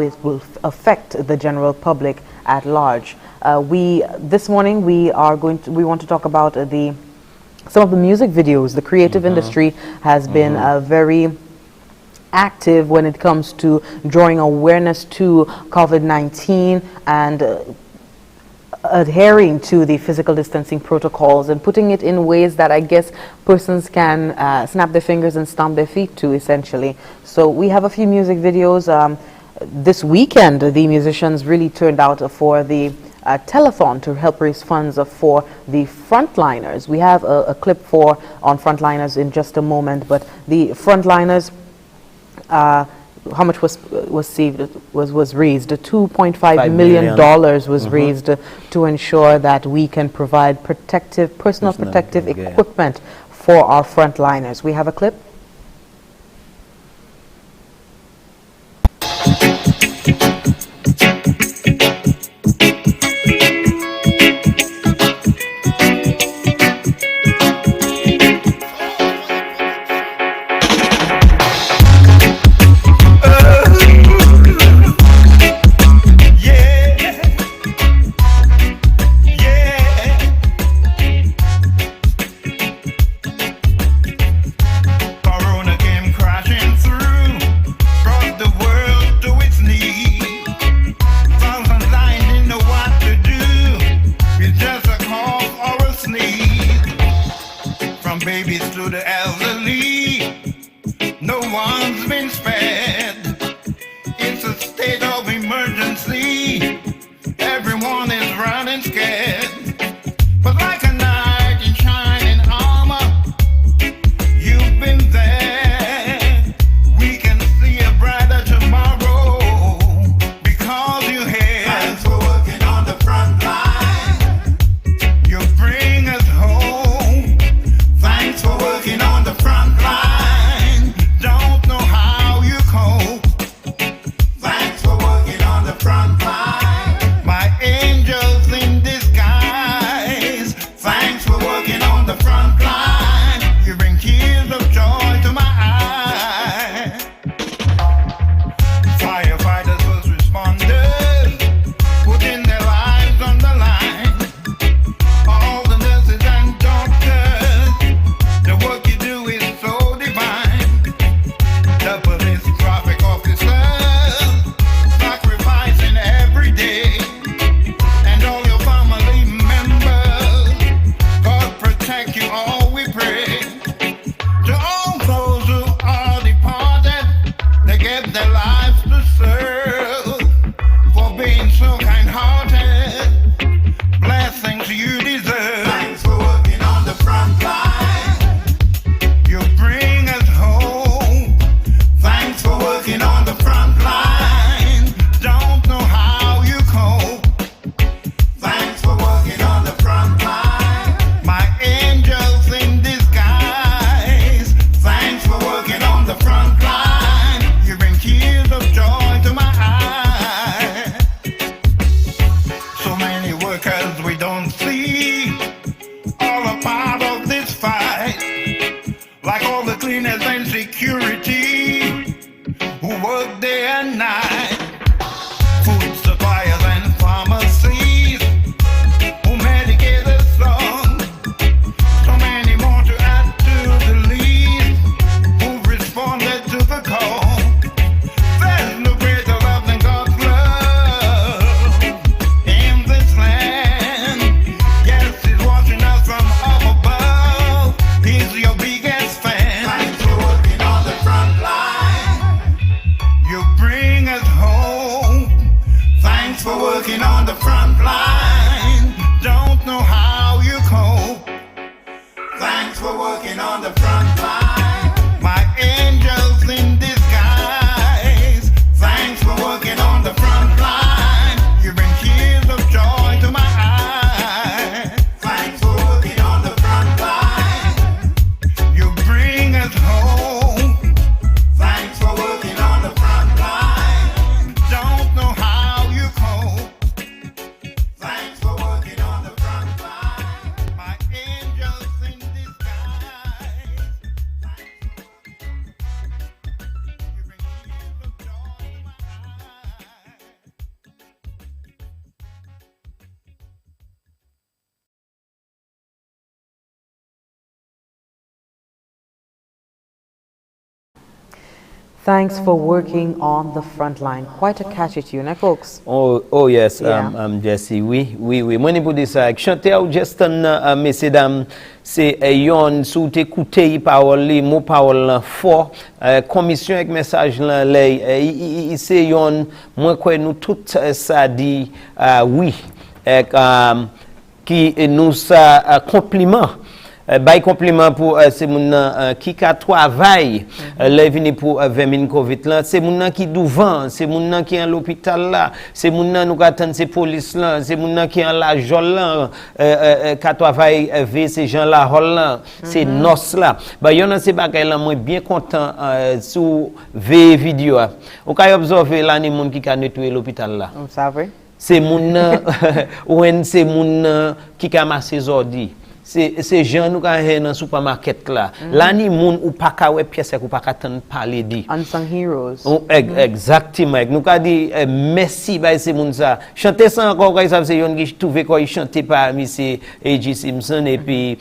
it will affect the general public at large. This morning we want to talk about some of the music videos. The creative industry has been very active when it comes to drawing awareness to COVID-19 and adhering to the physical distancing protocols and putting it in ways that I guess persons can snap their fingers and stomp their feet to, essentially. So we have a few music videos. This weekend, the musicians really turned out for the telethon to help raise funds for the frontliners. We have a clip on frontliners in just a moment, but the frontliners, how much was raised? $2.5 million was raised to ensure that we can provide personal protective equipment for our frontliners. We have a clip. Thanks for working on the front line. Quite a catchy tune, eh, folks? Oh yes, Yeah. Jesse, oui. Mwen pou di sa, chante ou just mesdames, c'est yon sou te koute yi parole li, mot parole lan fort, komisyon ek message lan lay, c'est yon, mwen kwen nou tout sa di, oui, ek, ki nou sa compliment. Bay compliment pour ces moun qui ka travail les vini pour 20 Covid là, c'est moun qui devant, c'est moun qui en l'hôpital là, c'est moun nous ka attendre ces police là, c'est moun qui en la jol là, ka travail ve ces gens là hol là, c'est nos là. Bah yon ces bagay là moi bien content sous ve vidéo. On ka observer là ni moun qui ka nettoyer l'hôpital là. Vous savez? C'est moun ou c'est moun qui ka masser ordi. C'est gens nous ka dans supermarket là. Là ni moun ou pas ka wè pièce ou pas ka tan parler di. Unsung heroes. Exactement. Nous ka di merci bay ces moun ça. Chanter ça encore quand ça c'est yon qui trouvé quoi il chantait par monsieur A.J. Simpson et puis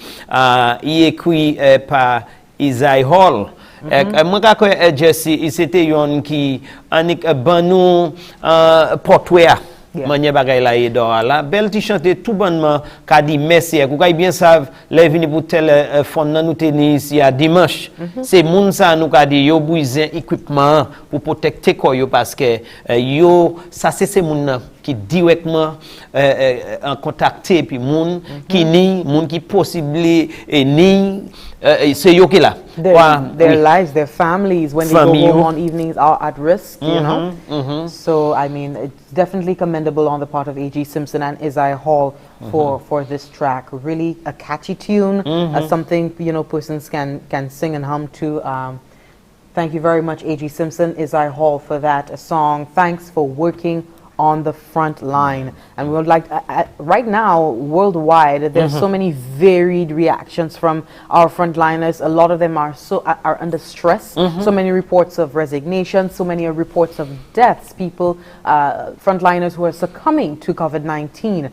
il écrit par Isaiah Hall. Moi ka connait Jesse, c'était yon qui anik banou portwear. Manye bagay la yi do la bel ti chante tout bonnement ka di merci ou kay bien savent les vini pour tel fond nan nou teni ici à dimanche c'est moun sa nou ka di yo bouizen équipement pour protecter ko yo parce que yo ça c'est moun qui directement en contacté puis moun qui ni moun qui possible ni c'est yo qui là their lives, their families when they go home on evenings are at risk, you know. So I mean, it's definitely commendable on the part of A.G. Simpson and Isaiah Hall for this track. Really a catchy tune, something persons can sing and hum to. Thank you very much, A.G. Simpson, Isaiah Hall, for that song. Thanks for working on the front line. And we would like right now worldwide there's so many varied reactions from our frontliners. A lot of them are under stress. So many reports of resignation, so many reports of deaths, people frontliners who are succumbing to COVID-19,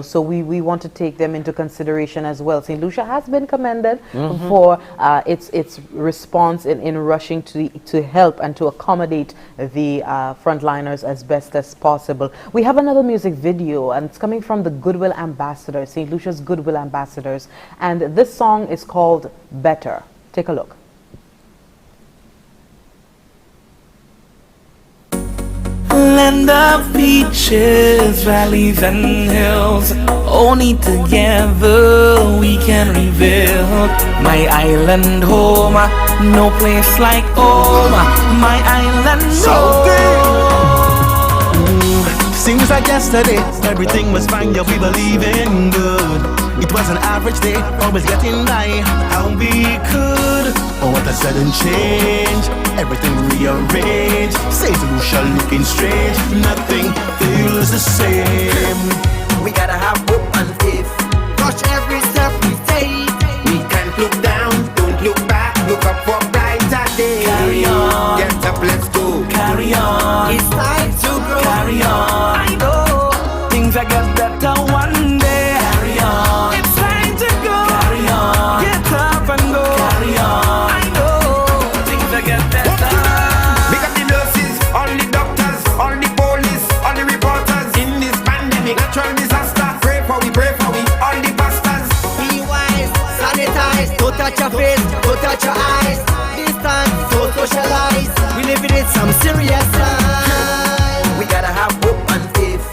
so we want to take them into consideration as well. St. Lucia has been commended for its response in rushing to help and to accommodate the frontliners as best as possible. We have another music video, and it's coming from the Goodwill Ambassadors, St. Lucia's Goodwill Ambassadors, and this song is called Better. Take a look. Land of beaches, valleys and hills, only together we can rebuild my island home. No place like home, my island home. Seems like yesterday, everything was fine, yeah, we believe in good. It was an average day, always getting by how we could. Oh, what a sudden change, everything rearranged. St. Lucia looking strange, nothing feels the same. We gotta have hope and faith, crush every step we take. We can't look down, don't look back, look up for brighter days. Carry on, get up, let's go. Carry on, it's time to grow. Carry on, I know things will get better one day. Carry on, it's time to go. Carry on, get up and go. Carry on, I know things will get better. Big up the nurses, all the doctors, all the police, all the reporters in this pandemic, natural disaster. Pray for we, all the pastors. Be wise, sanitize, don't touch your face, don't touch your eyes. Distance, don't socialize. We living in some serious times. We gotta have hope and faith,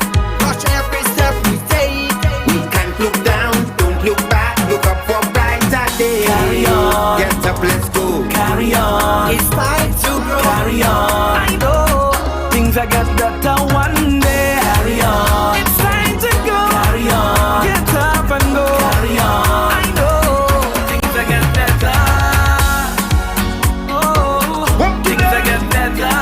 watch every step we take. We can't look down, don't look back, look up for brighter days. Carry on, get up, let's go. Carry on, it's time to grow. Carry on, I know things will get better one day. Carry on, it's time to go. Carry on, get up and go. Carry on, I know things will get better. Oh, things will get better.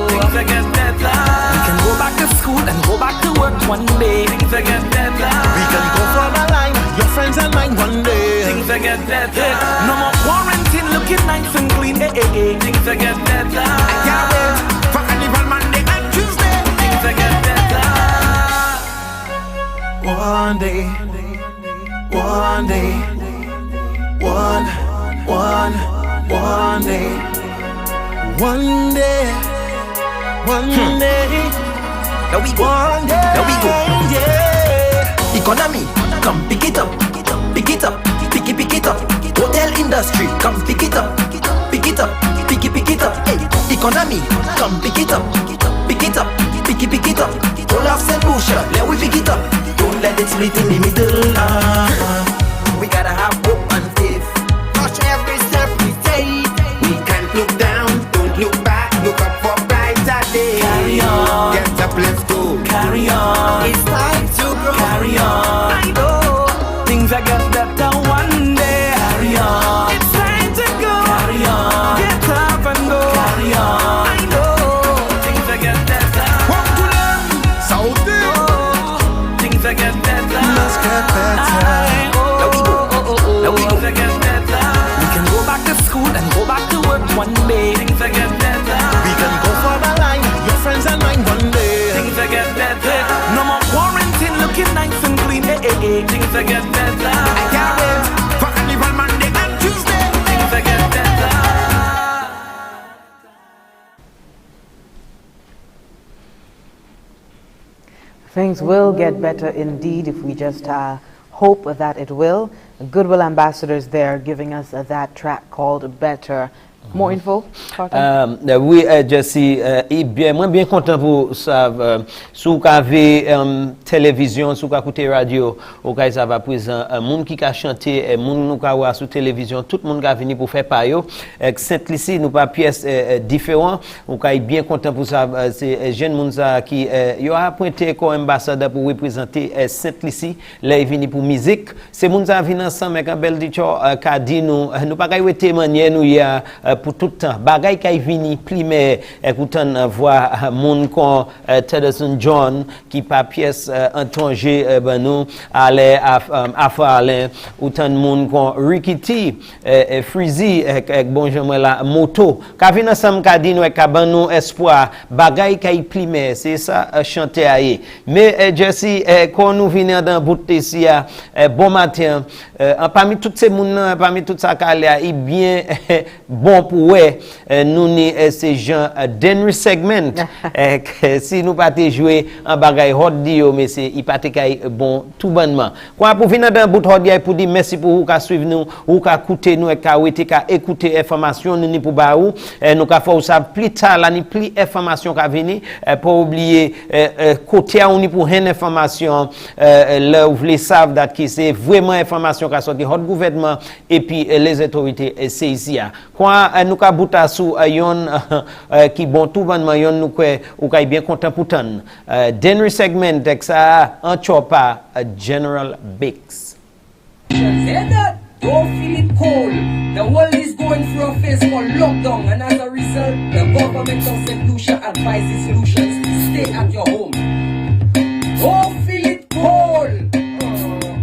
Things will get better. We can go back to school and go back to work one day. Things will get better. We can go for a line, your friends and mine one day. Things will get better. No more quarantine, looking nice and clean. Things will get better. I can't wait for Carnival Monday and Tuesday. Things will get better. One day, one day, one One day. Now we go. Now we go. Yeah. Economy, come pick it up. Pick it up. Pick it up. Hotel industry, come pick it up. Pick it up. Pick it up. Hey. Economy, come pick it up. Pick it up. Pick it up. All of St. Lucia, let we pick it up. Don't let it split in the middle. We gotta have hope and faith. Touch every step we take. We can't look down, don't look back. Look up for brighter days. Carry on. Get up, let's go. Carry on. It's time to grow. Carry on. I know things are get better one day. Carry on. It's time to go. Carry on. Get up and go. Carry on. I know things are get better. Come to them, Saudi. Things are get better. Let's get better. Now we go. Now we go. Things are get better. We can go back to school and go back to work one day. Things are get better. We can go for the line, your friends and mine one day. Things are get better. No more quarantine, looking nice and clean. Things are get better. I can't wait for Carnival Monday and Tuesday. Things are get better. Things will get better indeed if we just hope that it will. Goodwill ambassadors there giving us that track called Better. More info? Oui, Jessie, moi bien content pour ça. Sous qu'avait télévision, sous qu'écouter radio, au cas ça va présent, monde qui a chanté, monde nous ka voir sur télévision, tout le monde qui venu pour faire payo. Saint-Lucie, nous pas pièces différents. Au cas bien content pour ça. C'est jeune monde ça qui yo a pointé comme ambassadeur pour représenter Saint-Lucie. Là il venu pour musique. C'est monde ça vient ensemble avec un bel dicho qu'a dit nous pas qu'à témoigner nous y a pour tout le temps. Bagay kay vini primaire écoutant voix moun kon Tedderson John qui pa pièce entonge ben nous aller à Farlin autant moun kon Rikiti Frizi bonjour moi la moto ka vinn ensemble ka di nous ka ban nous espoir bagay kay primaire c'est ça chanter aé mais Jesse quand nous venons dans bout ici bon matin parmi toutes ces moun parmi tout ça ka est bien bon pour ouais nous ni ces gens dernier segment si nous pas te jouer en bagay hot dio mais c'est il pas te bon tout bonnement quoi pour venir dans bout hot dia pour dire merci pour vous ka suivre nous ou ka écouter nous ka wete ka écouter information nous ni pour ba ou nous ka faire ça plus tard là ni plus information ka venir pas oublier côté on ni pour une information là vous voulez savoir que c'est vraiment information ka sorti hot gouvernement et puis les autorités c'est ici quoi nous ka bouta sou yon qui bon tout bonnement yon nous quoi ou ka bien content pour tan dernier segment avec ça en chopa General Bix. Don't feel it cold. The world is going through a phase called lockdown, and as a result, the government of St. Lucia advises solutions to stay at your home. Don't feel it cold.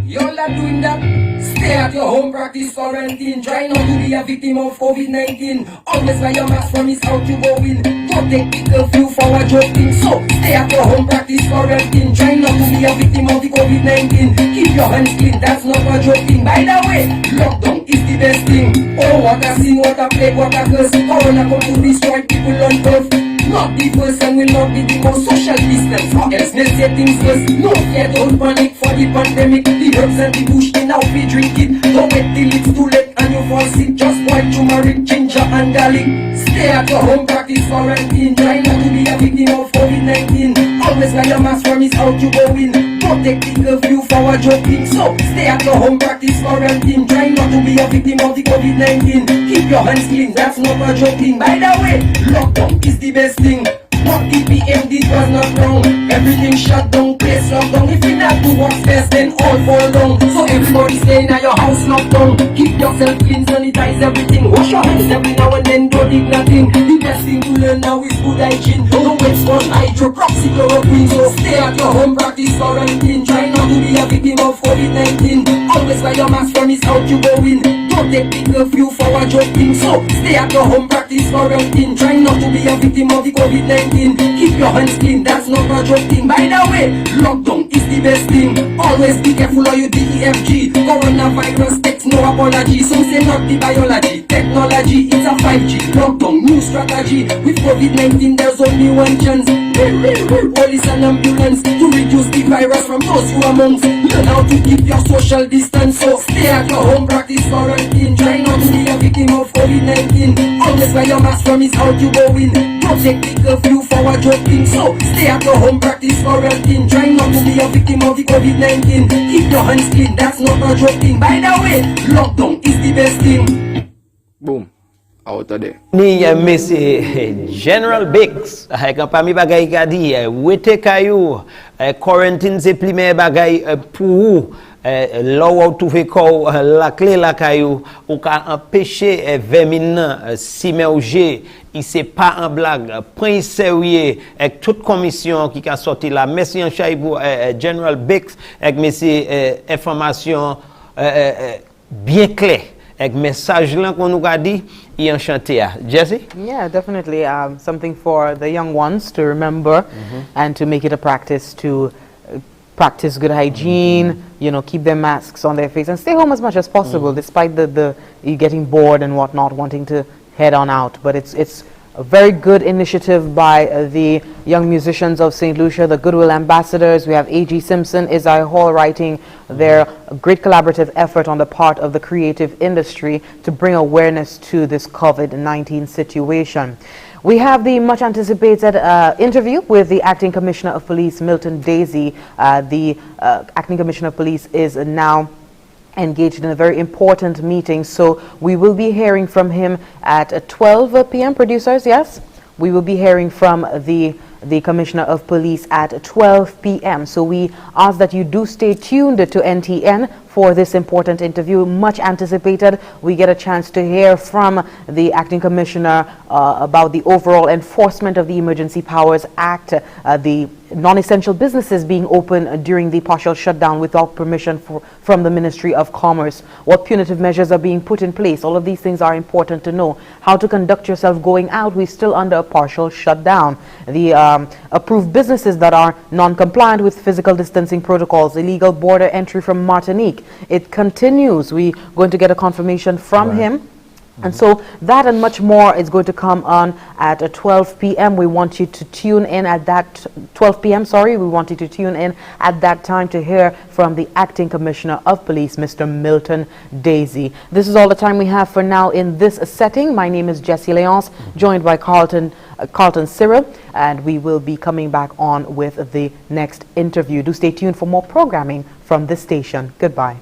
Y'all are doing that. Stay at your home, practice quarantine. Try not to be a victim of COVID-19. Always wear your mask from his out you going. Don't take the curfew for a joking. So stay at your home, practice quarantine. Try not to be a victim of the COVID-19. Keep your hands clean, that's not a joking. By the way, lockdown is the best thing. Oh, what a sin, what a plague, what a curse. Corona come to destroy people on earth. Not the first and will not be the most. Social distance, or else let's say things first. No fear, don't panic for the pandemic. The herbs and the bush can now be drinking. Don't wait till it's too late and you fall sick. Just boil turmeric, ginger and garlic. Stay at your home, practice quarantine. Try not to be a victim of COVID-19. Always wear your mask from his out you going. Don't take the curfew for a joking. So stay at your home, practice quarantine. Try not to be a victim of the COVID-19. Keep your hands clean, that's not a joking. By the way, lockdown is the best thing. What the PM did was not wrong. Everything shut down, place lockdown. If you not do what's best, then all fall down. So everybody stay in your house locked down. Keep yourself clean, sanitize everything. Wash your hands every now and then, don't dig nothing. The best thing to learn now is good hygiene. Don't wait for hydroxychloroquine. So stay at your home, practice quarantine. Try not to be a victim of COVID-19. Always wear your mask from his out you going. Don't take the curfew for a joking. So stay at your home, practice quarantine. Try not to be a victim of the COVID-19. Keep your hands clean, that's not a joking. By the way, lockdown is the best thing. Always be careful or you DEFG. Coronavirus takes no apology. Some say not the biology, technology, it's a 5G. Lockdown, new strategy. With COVID-19 there's only one chance. Police and ambulance to reduce the virus from those who are amongst. Learn how to keep your social distance. So stay at your home, practice quarantine. Try not to be a victim of COVID-19. Always wear your mask from is how you go in. Don't take the curfew for a joking. So stay at your home, practice quarantine. Try not to be a victim of the COVID-19. Keep your hands clean, that's not a joking. By the way, lockdown is the best thing. Boom. Out of there. Ni Mr. General Biggs, quand parmi bagay ka di, wete kayou, quarantine se plime bagay pour là où trouver ko la clé la kayou, ou ka empêcher vermin si merger, il c'est pas en blague, point sérieux avec toute commission qui a sorti là. Merci en chaibou General Biggs avec Mr. information bien clair. Avec message là qu'on nous a dit, il enchanté. Jesse? Yeah, definitely. Something for the young ones to remember and to make it a practice to practice good hygiene, you know, keep their masks on their face and stay home as much as possible despite the you getting bored and whatnot, wanting to head on out. But it's a very good initiative by the young musicians of St. Lucia, the Goodwill Ambassadors. We have A.G. Simpson, Isaiah Hall writing their great collaborative effort on the part of the creative industry to bring awareness to this COVID-19 situation. We have the much anticipated interview with the Acting Commissioner of Police, Milton Daisy. The Acting Commissioner of Police is now engaged in a very important meeting, so we will be hearing from him at 12 p.m. Producers, yes? We will be hearing from the Commissioner of Police at 12 p.m. So we ask that you do stay tuned to NTN for this important interview, much anticipated. We get a chance to hear from the Acting Commissioner about the overall enforcement of the Emergency Powers Act, the non-essential businesses being open during the partial shutdown without permission from the Ministry of Commerce, what punitive measures are being put in place. All of these things are important to know. How to conduct yourself going out. We're still under a partial shutdown. The approved businesses that are non-compliant with physical distancing protocols, illegal border entry from Martinique. It continues. We're going to get a confirmation from him. And so that and much more is going to come on at 12 p.m. We want you to tune in at that 12 p.m. Sorry, we want you to tune in at that time to hear from the Acting Commissioner of Police, Mr. Milton Daisy. This is all the time we have for now in this setting. My name is Jessie Leonce, joined by Carlton Cyril, and we will be coming back on with the next interview. Do stay tuned for more programming from this station. Goodbye.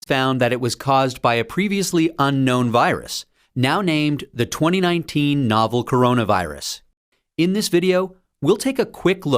Found that it was caused by a previously unknown virus, now named the 2019 novel coronavirus. In this video, we'll take a quick look